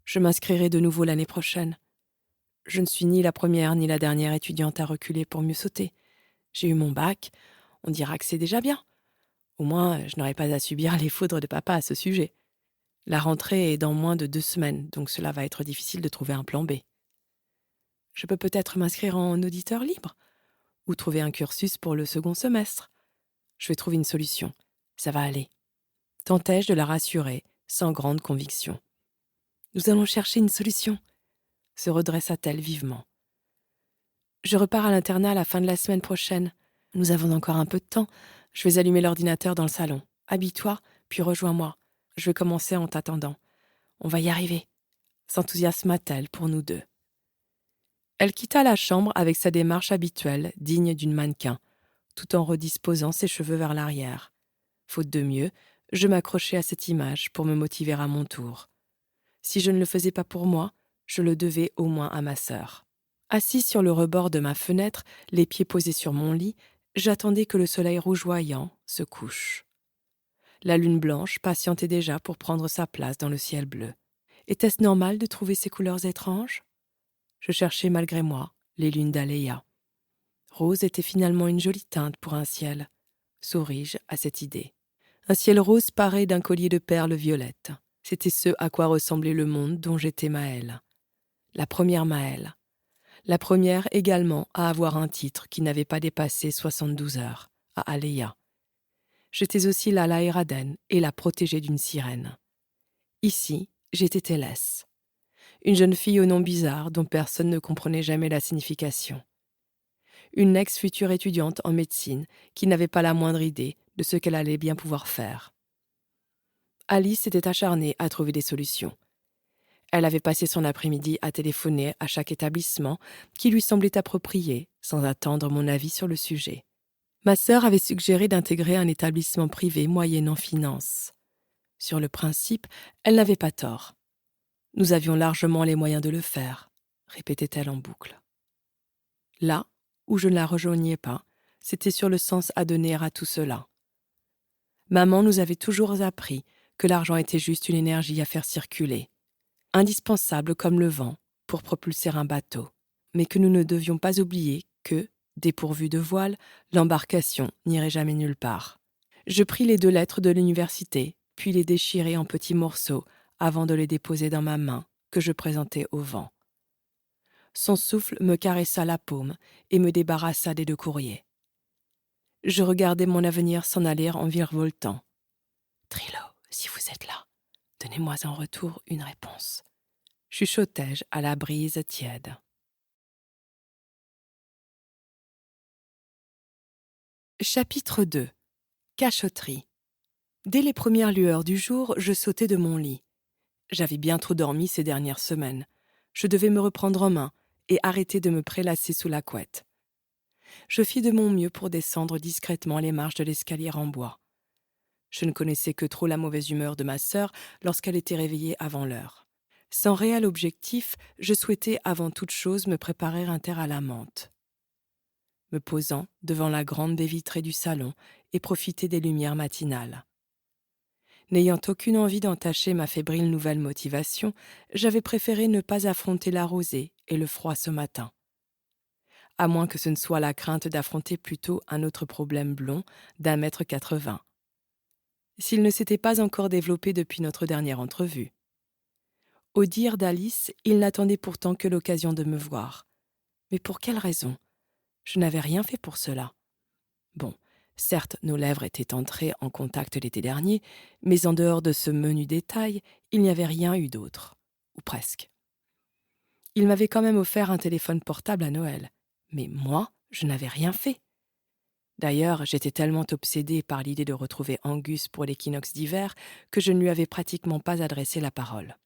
Je m'inscrirai de nouveau l'année prochaine. Je ne suis ni la première ni la dernière étudiante à reculer pour mieux sauter. J'ai eu mon bac, on dira que c'est déjà bien. Au moins, je n'aurai pas à subir les foudres de papa à ce sujet. La rentrée est dans moins de 2 semaines, donc cela va être difficile de trouver un plan B. Je peux peut-être m'inscrire en auditeur libre ou trouver un cursus pour le second semestre. Je vais trouver une solution. Ça va aller. Tentai-je de la rassurer, sans grande conviction. Nous allons chercher une solution, se redressa-t-elle vivement. Je repars à l'internat à la fin de la semaine prochaine. Nous avons encore un peu de temps. Je vais allumer l'ordinateur dans le salon. Habille-toi, puis rejoins-moi. Je vais commencer en t'attendant. On va y arriver, s'enthousiasma-t-elle pour nous deux. Elle quitta la chambre avec sa démarche habituelle, digne d'une mannequin, tout en redisposant ses cheveux vers l'arrière. Faute de mieux, je m'accrochai à cette image pour me motiver à mon tour. Si je ne le faisais pas pour moi, je le devais au moins à ma sœur. Assise sur le rebord de ma fenêtre, les pieds posés sur mon lit, j'attendais que le soleil rougeoyant se couche. La lune blanche patientait déjà pour prendre sa place dans le ciel bleu. Était-ce normal de trouver ces couleurs étranges ? Je cherchais malgré moi les lunes d'Aléa. Rose était finalement une jolie teinte pour un ciel. Souris-je à cette idée. Un ciel rose paré d'un collier de perles violettes. C'était ce à quoi ressemblait le monde dont j'étais Maëlle. La première Maëlle. La première également à avoir un titre qui n'avait pas dépassé 72 heures, à Aléa. J'étais aussi la Laéraden et la protégée d'une sirène. Ici, j'étais Télès, une jeune fille au nom bizarre dont personne ne comprenait jamais la signification. Une ex-future étudiante en médecine qui n'avait pas la moindre idée de ce qu'elle allait bien pouvoir faire. Alice s'était acharnée à trouver des solutions. Elle avait passé son après-midi à téléphoner à chaque établissement qui lui semblait approprié, sans attendre mon avis sur le sujet. Ma sœur avait suggéré d'intégrer un établissement privé moyennant finance. Sur le principe, elle n'avait pas tort. Nous avions largement les moyens de le faire, répétait-elle en boucle. Là où je ne la rejoignais pas, c'était sur le sens à donner à tout cela. Maman nous avait toujours appris que l'argent était juste une énergie à faire circuler, indispensable comme le vent pour propulser un bateau, mais que nous ne devions pas oublier que, dépourvue de voile, l'embarcation n'irait jamais nulle part. Je pris les 2 lettres de l'université, puis les déchirai en petits morceaux avant de les déposer dans ma main, que je présentai au vent. Son souffle me caressa la paume et me débarrassa des 2 courriers. Je regardais mon avenir s'en aller en virevoltant. « Trilo, si vous êtes là, donnez-moi en retour une réponse. » chuchotai-je à la brise tiède. Chapitre 2. Cachotterie. Dès les premières lueurs du jour, je sautai de mon lit. J'avais bien trop dormi ces dernières semaines. Je devais me reprendre en main et arrêter de me prélasser sous la couette. Je fis de mon mieux pour descendre discrètement les marches de l'escalier en bois. Je ne connaissais que trop la mauvaise humeur de ma sœur lorsqu'elle était réveillée avant l'heure. Sans réel objectif, je souhaitais avant toute chose me préparer un terre à la menthe. Me posant devant la grande baie vitrée du salon et profiter des lumières matinales. N'ayant aucune envie d'entacher ma fébrile nouvelle motivation, j'avais préféré ne pas affronter la rosée et le froid ce matin. À moins que ce ne soit la crainte d'affronter plutôt un autre problème blond d'1,80 m. S'il ne s'était pas encore développé depuis notre dernière entrevue. Au dire d'Alice, il n'attendait pourtant que l'occasion de me voir. Mais pour quelle raison ? Je n'avais rien fait pour cela. Bon, certes, nos lèvres étaient entrées en contact l'été dernier, mais en dehors de ce menu détail, il n'y avait rien eu d'autre. Ou presque. Il m'avait quand même offert un téléphone portable à Noël. Mais moi, je n'avais rien fait. D'ailleurs, j'étais tellement obsédée par l'idée de retrouver Angus pour l'équinoxe d'hiver que je ne lui avais pratiquement pas adressé la parole.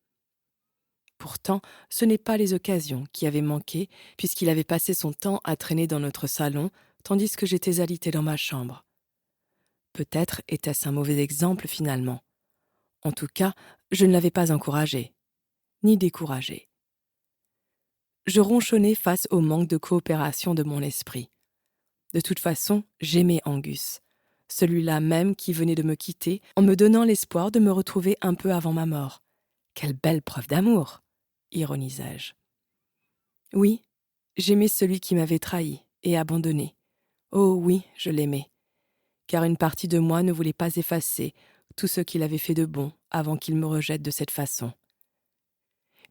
Pourtant, ce n'est pas les occasions qui avaient manqué, puisqu'il avait passé son temps à traîner dans notre salon, tandis que j'étais alitée dans ma chambre. Peut-être était-ce un mauvais exemple finalement. En tout cas, je ne l'avais pas encouragé, ni découragé. Je ronchonnais face au manque de coopération de mon esprit. De toute façon, j'aimais Angus, celui-là même qui venait de me quitter en me donnant l'espoir de me retrouver un peu avant ma mort. Quelle belle preuve d'amour, ironisai-je. Oui, j'aimais celui qui m'avait trahi et abandonné. Oh oui, je l'aimais, car une partie de moi ne voulait pas effacer tout ce qu'il avait fait de bon avant qu'il me rejette de cette façon.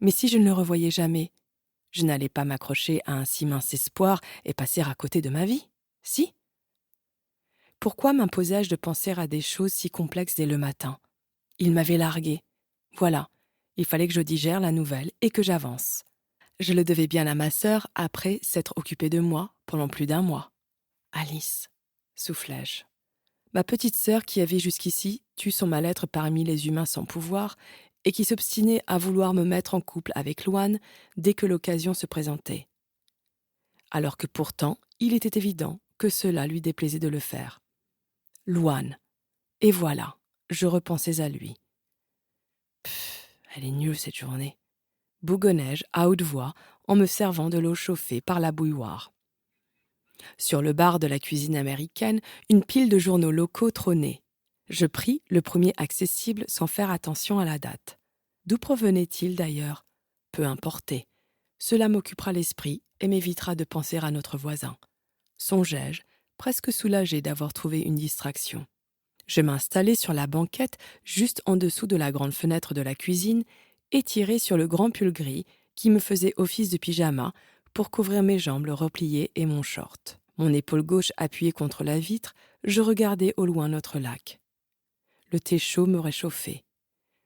Mais si je ne le revoyais jamais, je n'allais pas m'accrocher à un si mince espoir et passer à côté de ma vie, si ? Pourquoi m'imposais-je de penser à des choses si complexes dès le matin ? Il m'avait larguée. Voilà, il fallait que je digère la nouvelle et que j'avance. Je le devais bien à ma sœur après s'être occupée de moi pendant plus d'1 mois. Alice, soufflai-je. Ma petite sœur qui avait jusqu'ici tué son mal-être parmi les humains sans pouvoir et qui s'obstinait à vouloir me mettre en couple avec Louane dès que l'occasion se présentait. Alors que pourtant, il était évident que cela lui déplaisait de le faire. Louane. Et voilà, je repensais à lui. Elle est nulle cette journée. Bougonnai-je à haute voix en me servant de l'eau chauffée par la bouilloire. Sur le bar de la cuisine américaine, une pile de journaux locaux trônait. Je pris le premier accessible sans faire attention à la date. D'où provenait-il d'ailleurs ? Peu importait. Cela m'occupera l'esprit et m'évitera de penser à notre voisin. Songeai-je, presque soulagée d'avoir trouvé une distraction. Je m'installai sur la banquette juste en dessous de la grande fenêtre de la cuisine, étirée sur le grand pull gris qui me faisait office de pyjama pour couvrir mes jambes repliées et mon short. Mon épaule gauche appuyée contre la vitre, je regardais au loin notre lac. Le thé chaud me réchauffait.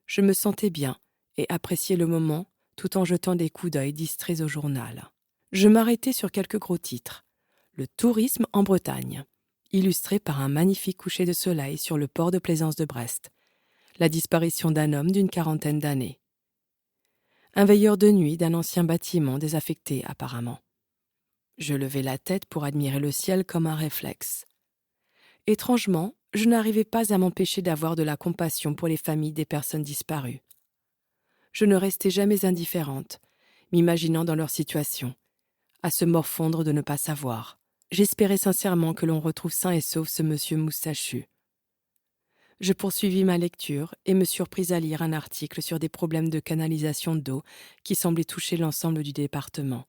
Je me sentais bien et appréciais le moment tout en jetant des coups d'œil distraits au journal. Je m'arrêtais sur quelques gros titres. Le tourisme en Bretagne, illustré par un magnifique coucher de soleil sur le port de plaisance de Brest. La disparition d'un homme d'une quarantaine d'années. Un veilleur de nuit d'un ancien bâtiment désaffecté apparemment. Je levai la tête pour admirer le ciel comme un réflexe. Étrangement, je n'arrivais pas à m'empêcher d'avoir de la compassion pour les familles des personnes disparues. Je ne restais jamais indifférente, m'imaginant dans leur situation, à se morfondre de ne pas savoir. J'espérais sincèrement que l'on retrouve sain et sauf ce monsieur moustachu. Je poursuivis ma lecture et me surpris à lire un article sur des problèmes de canalisation d'eau qui semblaient toucher l'ensemble du département.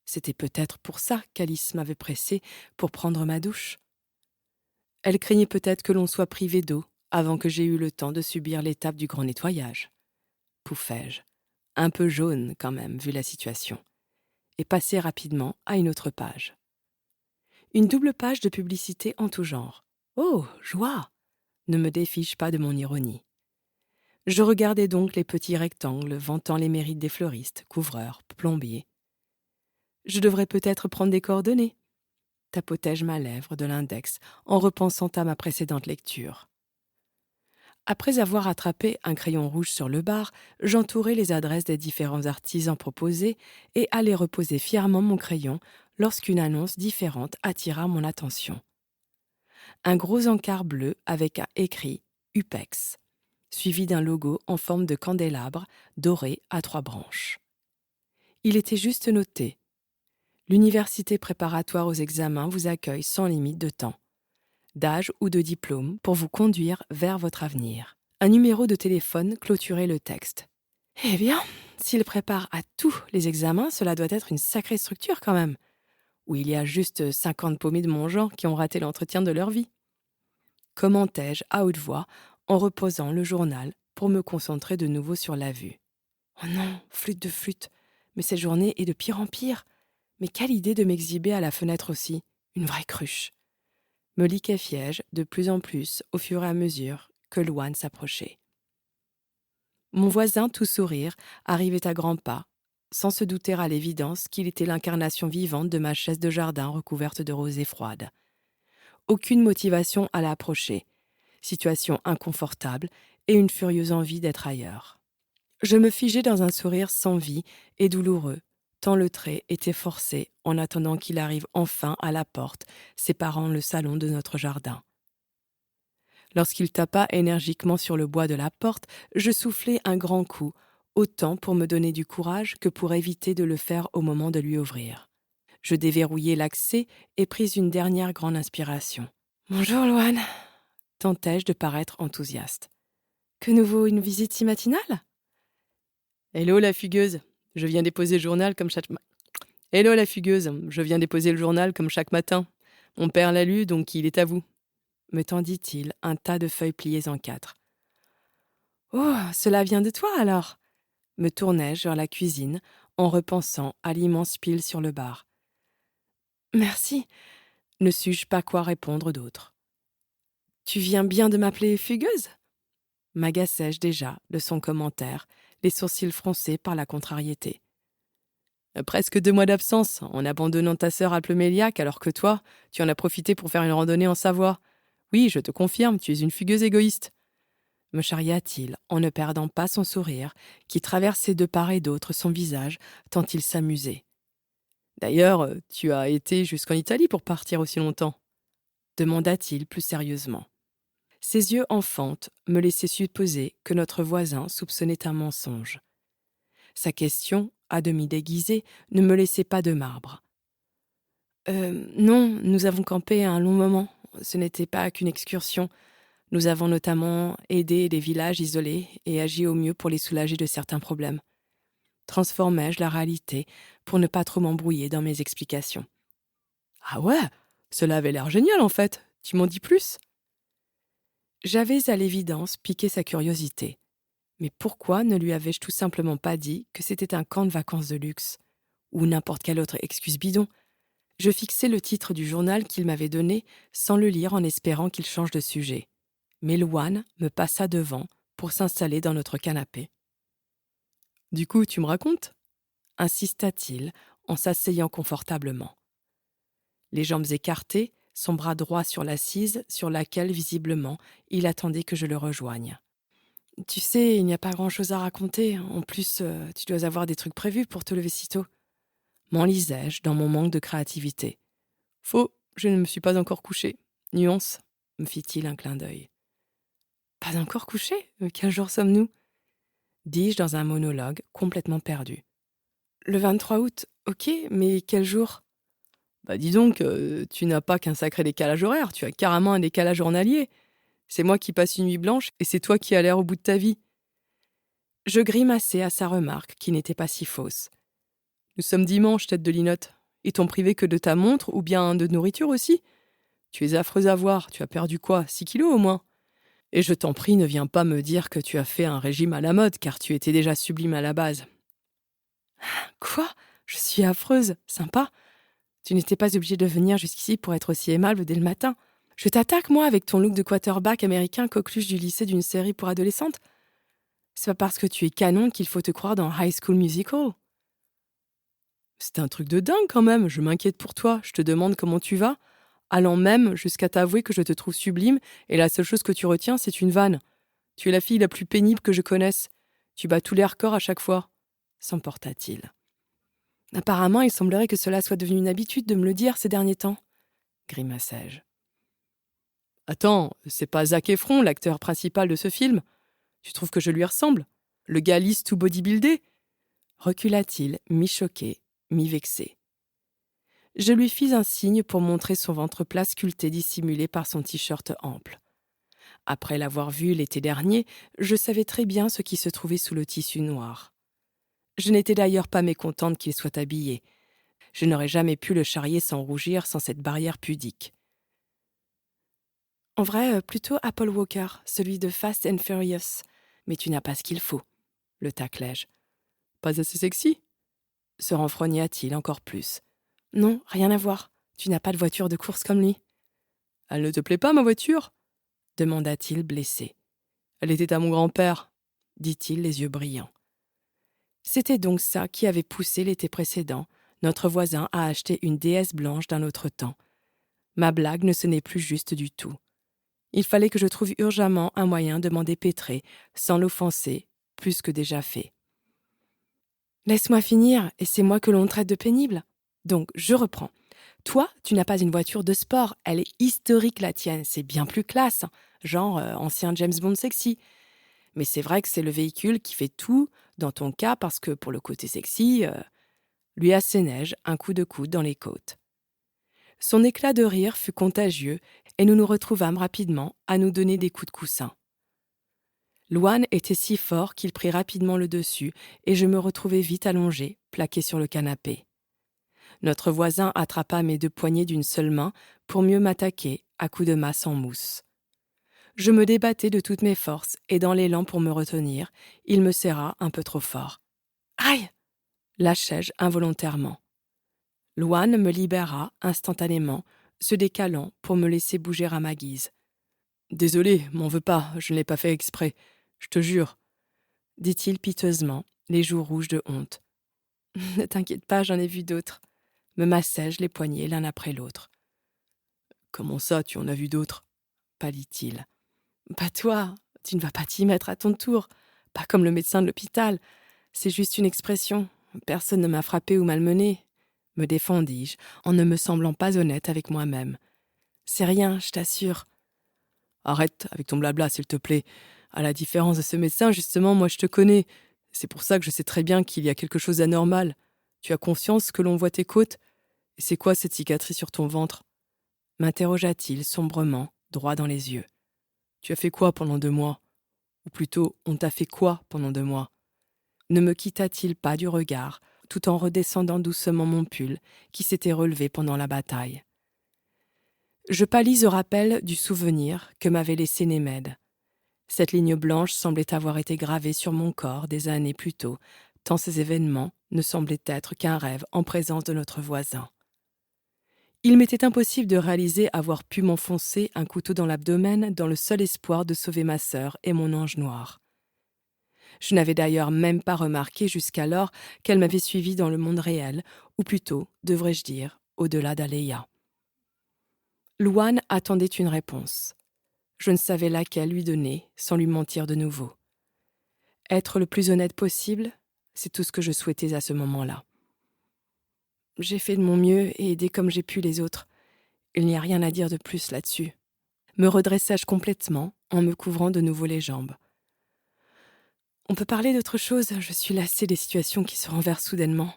C'était peut-être pour ça qu'Alice m'avait pressée pour prendre ma douche. Elle craignait peut-être que l'on soit privé d'eau avant que j'aie eu le temps de subir l'étape du grand nettoyage. Pouffai-je, un peu jaune quand même vu la situation, et passai rapidement à une autre page. Une double page de publicité en tout genre. Oh, joie! Ne me défie-je pas de mon ironie. Je regardais donc les petits rectangles vantant les mérites des fleuristes, couvreurs, plombiers. Je devrais peut-être prendre des coordonnées. Tapotai-je ma lèvre de l'index en repensant à ma précédente lecture. Après avoir attrapé un crayon rouge sur le bar, j'entourai les adresses des différents artisans proposés et allai reposer fièrement mon crayon lorsqu'une annonce différente attira mon attention. Un gros encart bleu avec écrit « UPEX », suivi d'un logo en forme de candélabre doré à 3 branches. Il était juste noté « L'université préparatoire aux examens vous accueille sans limite de temps, d'âge ou de diplôme pour vous conduire vers votre avenir. » Un numéro de téléphone clôturait le texte. Eh bien, s'il prépare à tous les examens, cela doit être une sacrée structure quand même, où il y a juste 50 paumés de mon genre qui ont raté l'entretien de leur vie. Commentai-je à haute voix en reposant le journal pour me concentrer de nouveau sur la vue. Oh non, flûte de flûte, mais cette journée est de pire en pire. Mais quelle idée de m'exhiber à la fenêtre aussi, une vraie cruche. Me liquéfiai-je de plus en plus au fur et à mesure que Louane s'approchait. Mon voisin, tout sourire, arrivait à grands pas, sans se douter à l'évidence qu'il était l'incarnation vivante de ma chaise de jardin recouverte de rosée froide. Aucune motivation à l'approcher, situation inconfortable et une furieuse envie d'être ailleurs. Je me figeai dans un sourire sans vie et douloureux, tant le trait était forcé en attendant qu'il arrive enfin à la porte séparant le salon de notre jardin. Lorsqu'il tapa énergiquement sur le bois de la porte, je soufflai un grand coup, autant pour me donner du courage que pour éviter de le faire au moment de lui ouvrir. Je déverrouillai l'accès et pris une dernière grande inspiration. « Bonjour, Louane !» tentai-je de paraître enthousiaste. « Que nous vaut une visite si matinale ?»« Hello, la fugueuse. Je viens déposer le journal comme chaque... Hello, la fugueuse. Je viens déposer le journal comme chaque matin. Mon père l'a lu, donc il est à vous. » me tendit-il un tas de feuilles pliées en 4. « Oh, cela vient de toi alors ?» me tournai-je vers la cuisine en repensant à l'immense pile sur le bar. « Merci !» ne sus-je pas quoi répondre d'autre. « Tu viens bien de m'appeler fugueuse ?» m'agaçai-je déjà de son commentaire, les sourcils froncés par la contrariété. « Presque 2 mois d'absence, en abandonnant ta sœur à Ploméliac, alors que toi, tu en as profité pour faire une randonnée en Savoie. Oui, je te confirme, tu es une fugueuse égoïste. » me charria-t-il en ne perdant pas son sourire, qui traversait de part et d'autre son visage tant il s'amusait. « D'ailleurs, tu as été jusqu'en Italie pour partir aussi longtemps ?» demanda-t-il plus sérieusement. Ses yeux enfantins me laissaient supposer que notre voisin soupçonnait un mensonge. Sa question, à demi déguisée, ne me laissait pas de marbre. Non, nous avons campé un long moment. Ce n'était pas qu'une excursion. Nous avons notamment aidé des villages isolés et agi au mieux pour les soulager de certains problèmes. Transformai-je la réalité pour ne pas trop m'embrouiller dans mes explications. « Ah ouais, cela avait l'air génial en fait. Tu m'en dis plus ?» J'avais à l'évidence piqué sa curiosité. Mais pourquoi ne lui avais-je tout simplement pas dit que c'était un camp de vacances de luxe? Ou n'importe quelle autre excuse bidon? Je fixai le titre du journal qu'il m'avait donné sans le lire en espérant qu'il change de sujet. Mais Louane me passa devant pour s'installer dans notre canapé. Du coup, tu me racontes? Insista-t-il en s'asseyant confortablement. Les jambes écartées, son bras droit sur l'assise sur laquelle, visiblement, il attendait que je le rejoigne. Tu sais, il n'y a pas grand-chose à raconter. En plus, tu dois avoir des trucs prévus pour te lever si tôt. M'enlisai-je dans mon manque de créativité. Faux, je ne me suis pas encore couché. Nuance, me fit-il un clin d'œil. Pas encore couché? Quel jour sommes-nous? Dis-je dans un monologue complètement perdu. Le 23 août, ok, mais quel jour? Bah dis donc, tu n'as pas qu'un sacré décalage horaire, tu as carrément un décalage journalier. C'est moi qui passe une nuit blanche et c'est toi qui as l'air au bout de ta vie. Je grimaçai à sa remarque qui n'était pas si fausse. Nous sommes dimanche, tête de linotte. Est-on privé que de ta montre ou bien de nourriture aussi? Tu es affreuse à voir, tu as perdu quoi, 6 kilos au moins? Et je t'en prie, ne viens pas me dire que tu as fait un régime à la mode, car tu étais déjà sublime à la base. Quoi? Je suis affreuse, sympa. Tu n'étais pas obligé de venir jusqu'ici pour être aussi aimable dès le matin. Je t'attaque, moi, avec ton look de quarterback américain coqueluche du lycée d'une série pour adolescentes. C'est pas parce que tu es canon qu'il faut te croire dans High School Musical. C'est un truc de dingue quand même, je m'inquiète pour toi, je te demande comment tu vas, allant même jusqu'à t'avouer que je te trouve sublime et la seule chose que tu retiens, c'est une vanne. Tu es la fille la plus pénible que je connaisse. Tu bats tous les records à chaque fois, s'emporta-t-il. Apparemment, il semblerait que cela soit devenu une habitude de me le dire ces derniers temps, grimaçai-je. Attends, c'est pas Zac Efron, l'acteur principal de ce film? Tu trouves que je lui ressemble? Le gars lisse tout bodybuildé? Recula-t-il, mi-choqué, mi-vexé. Je lui fis un signe pour montrer son ventre plat sculpté dissimulé par son t-shirt ample. Après l'avoir vu l'été dernier, je savais très bien ce qui se trouvait sous le tissu noir. Je n'étais d'ailleurs pas mécontente qu'il soit habillé. Je n'aurais jamais pu le charrier sans rougir sans cette barrière pudique. En vrai, plutôt Apple Walker, celui de Fast and Furious. Mais tu n'as pas ce qu'il faut, le taclai-je. Pas assez sexy? Se renfrogna-t-il encore plus. Non, rien à voir. Tu n'as pas de voiture de course comme lui. Elle ne te plaît pas, ma voiture? Demanda-t-il blessé. Elle était à mon grand-père, dit-il les yeux brillants. C'était donc ça qui avait poussé l'été précédent notre voisin à acheter une déesse blanche d'un autre temps. Ma blague ne sonnait plus juste du tout. Il fallait que je trouve urgemment un moyen de m'en dépêtrer, sans l'offenser, plus que déjà fait. Laisse-moi finir, et c'est moi que l'on traite de pénible. Donc, je reprends. Toi, tu n'as pas une voiture de sport, elle est historique la tienne, c'est bien plus classe, genre ancien James Bond sexy. Mais c'est vrai que c'est le véhicule qui fait tout, dans ton cas, parce que pour le côté sexy, lui assénai-je un coup de coude dans les côtes. Son éclat de rire fut contagieux, et nous nous retrouvâmes rapidement à nous donner des coups de coussin. Louane était si fort qu'il prit rapidement le dessus, et je me retrouvai vite allongée, plaquée sur le canapé. Notre voisin attrapa mes 2 poignets d'une seule main pour mieux m'attaquer à coups de masse en mousse. Je me débattais de toutes mes forces et dans l'élan pour me retenir, il me serra un peu trop fort. « Aïe !» lâchai-je involontairement. Louane me libéra instantanément, se décalant pour me laisser bouger à ma guise. « Désolé, m'en veux pas, je ne l'ai pas fait exprès, je te jure, » dit-il piteusement, les joues rouges de honte. « Ne t'inquiète pas, j'en ai vu d'autres. » Me massai-je les poignets l'un après l'autre. « Comment ça, tu en as vu d'autres ?» pâlit-il. « Pas toi, tu ne vas pas t'y mettre à ton tour. Pas comme le médecin de l'hôpital. C'est juste une expression. Personne ne m'a frappé ou malmené. » me défendis-je, en ne me semblant pas honnête avec moi-même. « C'est rien, je t'assure. » Arrête avec ton blabla, s'il te plaît. À la différence de ce médecin, justement, moi je te connais. C'est pour ça que je sais très bien qu'il y a quelque chose d'anormal. Tu as conscience que l'on voit tes côtes? Et c'est quoi cette cicatrice sur ton ventre? M'interrogea-t-il sombrement, droit dans les yeux. Tu as fait quoi pendant 2 mois? Ou plutôt, on t'a fait quoi pendant 2 mois? Ne me quitta-t-il pas du regard, tout en redescendant doucement mon pull, qui s'était relevé pendant la bataille. Je pâlis au rappel du souvenir que m'avait laissé Némède. Cette ligne blanche semblait avoir été gravée sur mon corps des années plus tôt, tant ces événements ne semblaient être qu'un rêve en présence de notre voisin. Il m'était impossible de réaliser avoir pu m'enfoncer un couteau dans l'abdomen dans le seul espoir de sauver ma sœur et mon ange noir. Je n'avais d'ailleurs même pas remarqué jusqu'alors qu'elle m'avait suivi dans le monde réel, ou plutôt, devrais-je dire, au-delà d'Aleya. Louane attendait une réponse. Je ne savais laquelle lui donner, sans lui mentir de nouveau. Être le plus honnête possible, c'est tout ce que je souhaitais à ce moment-là. J'ai fait de mon mieux et aidé comme j'ai pu les autres. Il n'y a rien à dire de plus là-dessus. Me redressai-je complètement en me couvrant de nouveau les jambes. On peut parler d'autre chose, je suis lassée des situations qui se renversent soudainement.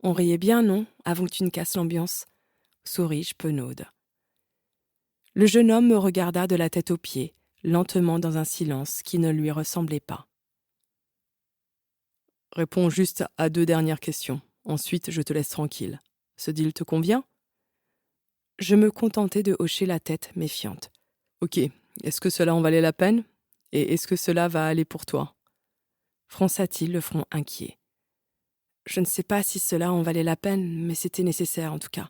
On riait bien, non, avant que tu ne casses l'ambiance, souris-je penaude. Le jeune homme me regarda de la tête aux pieds, lentement dans un silence qui ne lui ressemblait pas. Réponds juste à 2 dernières questions. Ensuite, je te laisse tranquille. Ce deal te convient ? Je me contentai de hocher la tête méfiante. Ok, est-ce que cela en valait la peine ? Et est-ce que cela va aller pour toi ? Fronça-t-il le front inquiet. Je ne sais pas si cela en valait la peine, mais c'était nécessaire en tout cas.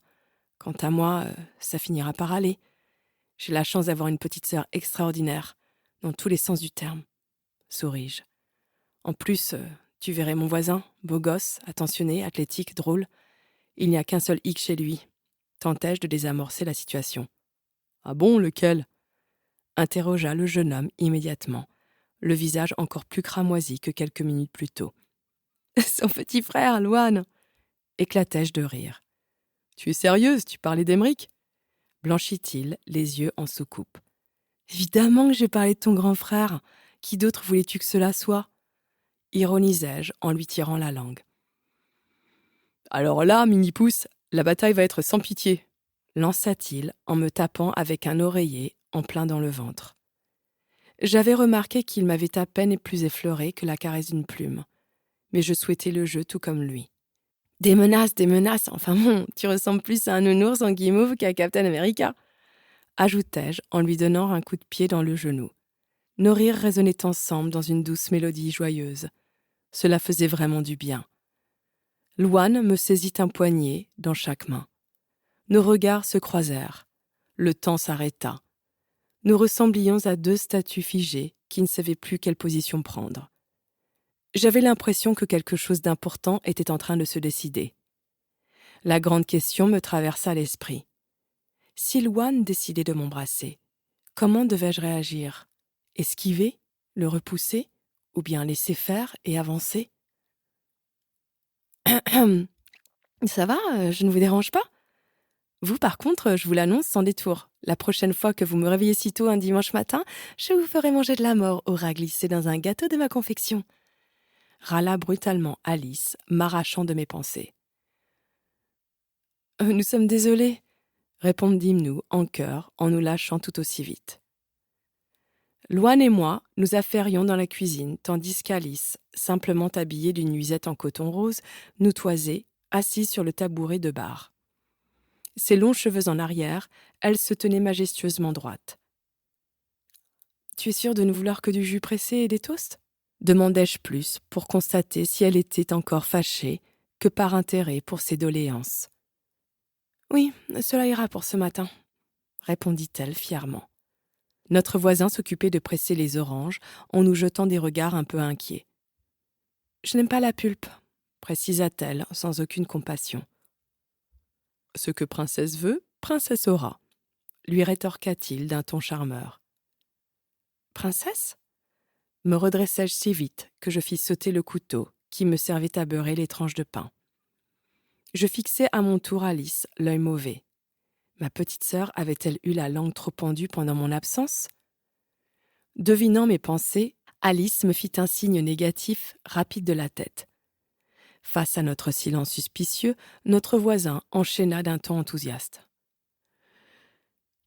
Quant à moi, ça finira par aller. J'ai la chance d'avoir une petite sœur extraordinaire, dans tous les sens du terme, souris-je. En plus, tu verrais mon voisin, beau gosse, attentionné, athlétique, drôle. Il n'y a qu'un seul hic chez lui. Tentai-je de désamorcer la situation. Ah bon, lequel ? Interrogea le jeune homme immédiatement, le visage encore plus cramoisi que quelques minutes plus tôt. Son petit frère, Louane ! Éclatai-je de rire. Tu es sérieuse, tu parlais d'Emeric ? Blanchit-il, les yeux en soucoupe. Évidemment que j'ai parlé de ton grand frère. Qui d'autre voulais-tu que cela soit ? Ironisai-je en lui tirant la langue. Alors là, Mini-Pouce, la bataille va être sans pitié, lança-t-il en me tapant avec un oreiller en plein dans le ventre. J'avais remarqué qu'il m'avait à peine plus effleuré que la caresse d'une plume, mais je souhaitais le jeu tout comme lui. Des menaces, enfin bon, tu ressembles plus à un nounours en guimauve qu'à Captain America, ajoutai-je en lui donnant un coup de pied dans le genou. Nos rires résonnaient ensemble dans une douce mélodie joyeuse. Cela faisait vraiment du bien. Louane me saisit un poignet dans chaque main. Nos regards se croisèrent. Le temps s'arrêta. Nous ressemblions à 2 statues figées qui ne savaient plus quelle position prendre. J'avais l'impression que quelque chose d'important était en train de se décider. La grande question me traversa l'esprit. Si Louane décidait de m'embrasser, comment devais-je réagir ? Esquiver ? Le repousser ? Ou bien laisser faire et avancer ? Ça va, je ne vous dérange pas ? Vous, par contre, je vous l'annonce sans détour. La prochaine fois que vous me réveillez si tôt un dimanche matin, je vous ferai manger de la mort au rat glissé dans un gâteau de ma confection. Râla brutalement Alice, m'arrachant de mes pensées. Nous sommes désolés, répondîmes-nous en chœur en nous lâchant tout aussi vite. Louane et moi nous affairions dans la cuisine, tandis qu'Alice, simplement habillée d'une nuisette en coton rose, nous toisait, assise sur le tabouret de bar. Ses longs cheveux en arrière, elle se tenait majestueusement droite. « Tu es sûre de ne vouloir que du jus pressé et des toasts ?» demandai-je plus pour constater si elle était encore fâchée que par intérêt pour ses doléances. « Oui, cela ira pour ce matin, » répondit-elle fièrement. Notre voisin s'occupait de presser les oranges en nous jetant des regards un peu inquiets. « Je n'aime pas la pulpe, » précisa-t-elle sans aucune compassion. « Ce que princesse veut, princesse aura, » lui rétorqua-t-il d'un ton charmeur. « Princesse ?» Me redressai-je si vite que je fis sauter le couteau qui me servait à beurrer les tranches de pain. Je fixai à mon tour Alice, l'œil mauvais. Ma petite sœur avait-elle eu la langue trop pendue pendant mon absence ? Devinant mes pensées, Alice me fit un signe négatif rapide de la tête. Face à notre silence suspicieux, notre voisin enchaîna d'un ton enthousiaste.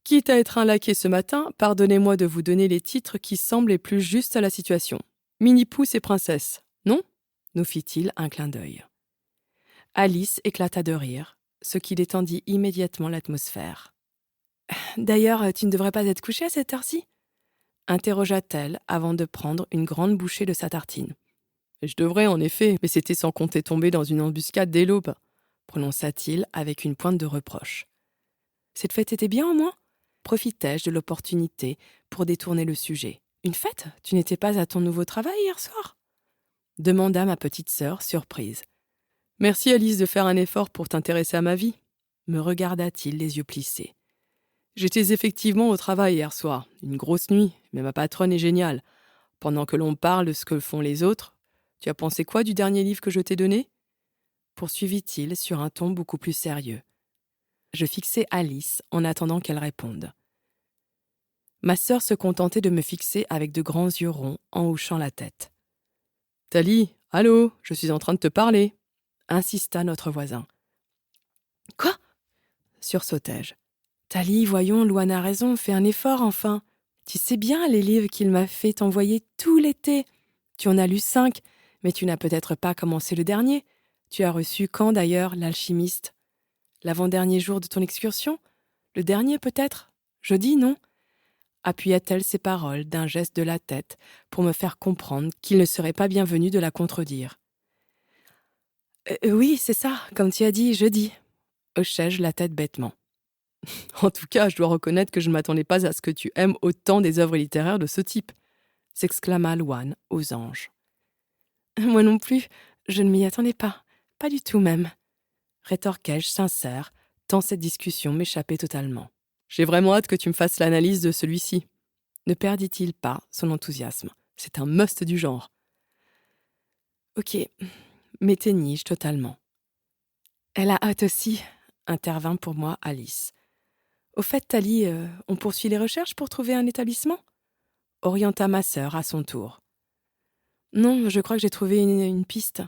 Quitte à être un laquais ce matin, pardonnez-moi de vous donner les titres qui semblent les plus justes à la situation. Mini-Pouce et princesse, non ? Nous fit-il un clin d'œil. Alice éclata de rire, ce qui détendit immédiatement l'atmosphère. D'ailleurs, tu ne devrais pas être couché à cette heure-ci ?» interrogea-t-elle avant de prendre une grande bouchée de sa tartine. « Je devrais, en effet, mais c'était sans compter tomber dans une embuscade dès l'aube, » prononça-t-il avec une pointe de reproche. « Cette fête était bien au moins ?» Profitai-je de l'opportunité pour détourner le sujet. « Une fête ? Tu n'étais pas à ton nouveau travail hier soir ?» demanda ma petite sœur, surprise. « Merci Alice de faire un effort pour t'intéresser à ma vie, » me regarda-t-il les yeux plissés. « J'étais effectivement au travail hier soir, une grosse nuit, mais ma patronne est géniale. Pendant que l'on parle de ce que font les autres, tu as pensé quoi du dernier livre que je t'ai donné ?» poursuivit-il sur un ton beaucoup plus sérieux. Je fixai Alice en attendant qu'elle réponde. Ma sœur se contentait de me fixer avec de grands yeux ronds en hochant la tête. « Thalie, allô, je suis en train de te parler !» insista notre voisin. « Quoi ?» sursautai-je. « Thalie, voyons, Louane a raison, fais un effort enfin. Tu sais bien les livres qu'il m'a fait t'envoyer tout l'été. Tu en as lu 5, mais tu n'as peut-être pas commencé le dernier. Tu as reçu quand d'ailleurs, l'alchimiste ? L'avant-dernier jour de ton excursion ? Le dernier peut-être ? Jeudi, non ?» appuya-t-elle ses paroles d'un geste de la tête pour me faire comprendre qu'il ne serait pas bienvenu de la contredire. Oui, c'est ça, comme tu as dit, jeudi, hochai-je la tête bêtement. En tout cas, je dois reconnaître que je ne m'attendais pas à ce que tu aimes autant des œuvres littéraires de ce type, s'exclama Louane aux anges. Moi non plus, je ne m'y attendais pas du tout même, rétorquai-je sincère, tant cette discussion m'échappait totalement. J'ai vraiment hâte que tu me fasses l'analyse de celui-ci. Ne perdit-il pas son enthousiasme. C'est un must du genre. Ok, m'éteignis-je totalement. Elle a hâte aussi, intervint pour moi Alice. Au fait, Thalie, on poursuit les recherches pour trouver un établissement ? Orienta ma sœur à son tour. Non, je crois que j'ai trouvé une piste,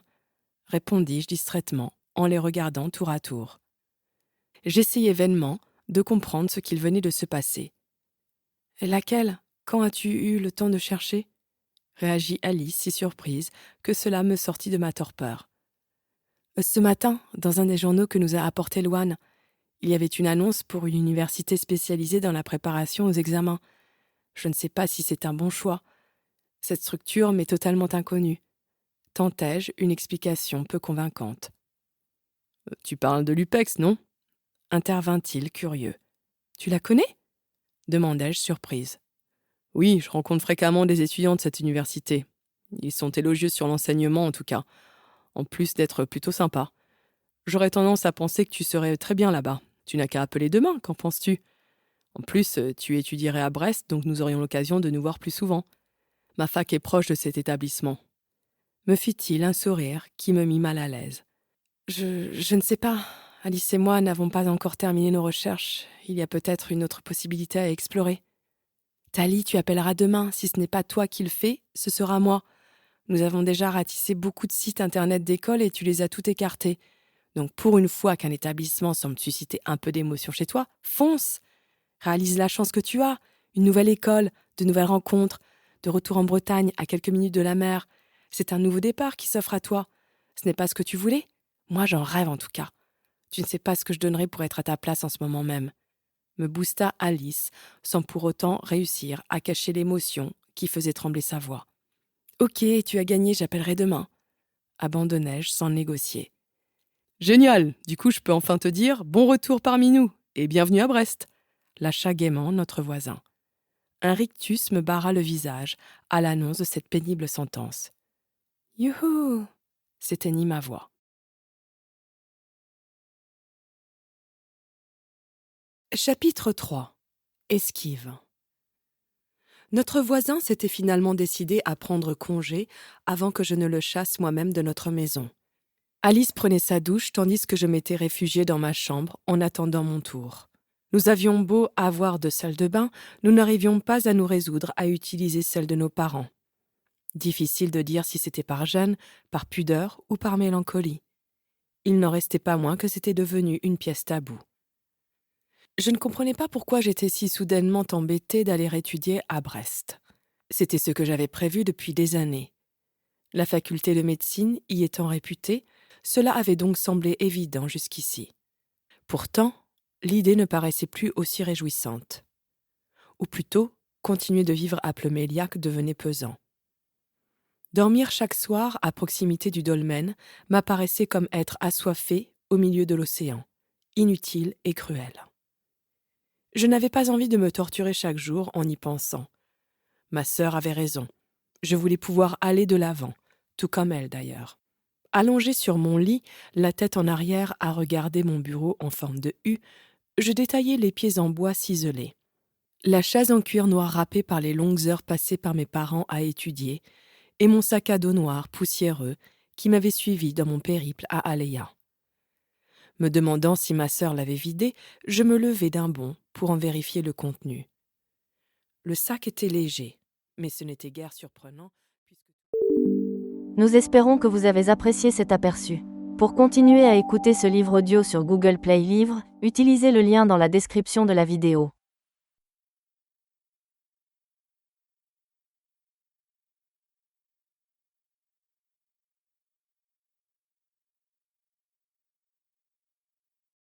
répondis-je distraitement en les regardant tour à tour. J'essayais vainement de comprendre ce qu'il venait de se passer. Laquelle ? Quand as-tu eu le temps de chercher ? Réagit Alice si surprise que cela me sortit de ma torpeur. Ce matin, dans un des journaux que nous a apporté Louane, il y avait une annonce pour une université spécialisée dans la préparation aux examens. Je ne sais pas si c'est un bon choix. Cette structure m'est totalement inconnue. Tentai-je une explication peu convaincante. « Tu parles de l'UPEX, non ?» intervint-il curieux. « Tu la connais ?» demandai-je surprise. « Oui, je rencontre fréquemment des étudiants de cette université. Ils sont élogieux sur l'enseignement en tout cas, en plus d'être plutôt sympas. J'aurais tendance à penser que tu serais très bien là-bas. Tu n'as qu'à appeler demain, qu'en penses-tu ? En plus, tu étudierais à Brest, donc nous aurions l'occasion de nous voir plus souvent. Ma fac est proche de cet établissement. » Me fit-il un sourire qui me mit mal à l'aise. Je ne sais pas. Alice et moi n'avons pas encore terminé nos recherches. Il y a peut-être une autre possibilité à explorer. Thalie, tu appelleras demain. Si ce n'est pas toi qui le fais, ce sera moi. Nous avons déjà ratissé beaucoup de sites internet d'école et tu les as tout écartés. Donc pour une fois qu'un établissement semble susciter un peu d'émotion chez toi, fonce. Réalise la chance que tu as. Une nouvelle école, de nouvelles rencontres, de retour en Bretagne à quelques minutes de la mer. C'est un nouveau départ qui s'offre à toi. Ce n'est pas ce que tu voulais ? Moi, j'en rêve en tout cas. Tu ne sais pas ce que je donnerais pour être à ta place en ce moment même. Me boosta Alice, sans pour autant réussir à cacher l'émotion qui faisait trembler sa voix. Ok, tu as gagné, j'appellerai demain. Abandonnai-je sans négocier. Génial, du coup je peux enfin te dire bon retour parmi nous et bienvenue à Brest, lâcha gaiement notre voisin. Un rictus me barra le visage à l'annonce de cette pénible sentence. Youhou, s'éteignit ma voix. Chapitre 3. Esquive. Notre voisin s'était finalement décidé à prendre congé avant que je ne le chasse moi-même de notre maison. Alice prenait sa douche tandis que je m'étais réfugiée dans ma chambre en attendant mon tour. Nous avions beau avoir de salle de bain, nous n'arrivions pas à nous résoudre à utiliser celle de nos parents. Difficile de dire si c'était par gêne, par pudeur ou par mélancolie. Il n'en restait pas moins que c'était devenu une pièce taboue. Je ne comprenais pas pourquoi j'étais si soudainement embêtée d'aller étudier à Brest. C'était ce que j'avais prévu depuis des années. La faculté de médecine y étant réputée, cela avait donc semblé évident jusqu'ici. Pourtant, l'idée ne paraissait plus aussi réjouissante. Ou plutôt, continuer de vivre à Ploméliac devenait pesant. Dormir chaque soir à proximité du dolmen m'apparaissait comme être assoiffé au milieu de l'océan, inutile et cruel. Je n'avais pas envie de me torturer chaque jour en y pensant. Ma sœur avait raison. Je voulais pouvoir aller de l'avant, tout comme elle d'ailleurs. Allongée sur mon lit, la tête en arrière à regarder mon bureau en forme de U, je détaillais les pieds en bois ciselés. La chaise en cuir noir râpée par les longues heures passées par mes parents à étudier, et mon sac à dos noir poussiéreux qui m'avait suivi dans mon périple à Aléa. Me demandant si ma sœur l'avait vidé, je me levai d'un bond pour en vérifier le contenu. Le sac était léger, mais ce n'était guère surprenant. Nous espérons que vous avez apprécié cet aperçu. Pour continuer à écouter ce livre audio sur Google Play Livres, utilisez le lien dans la description de la vidéo.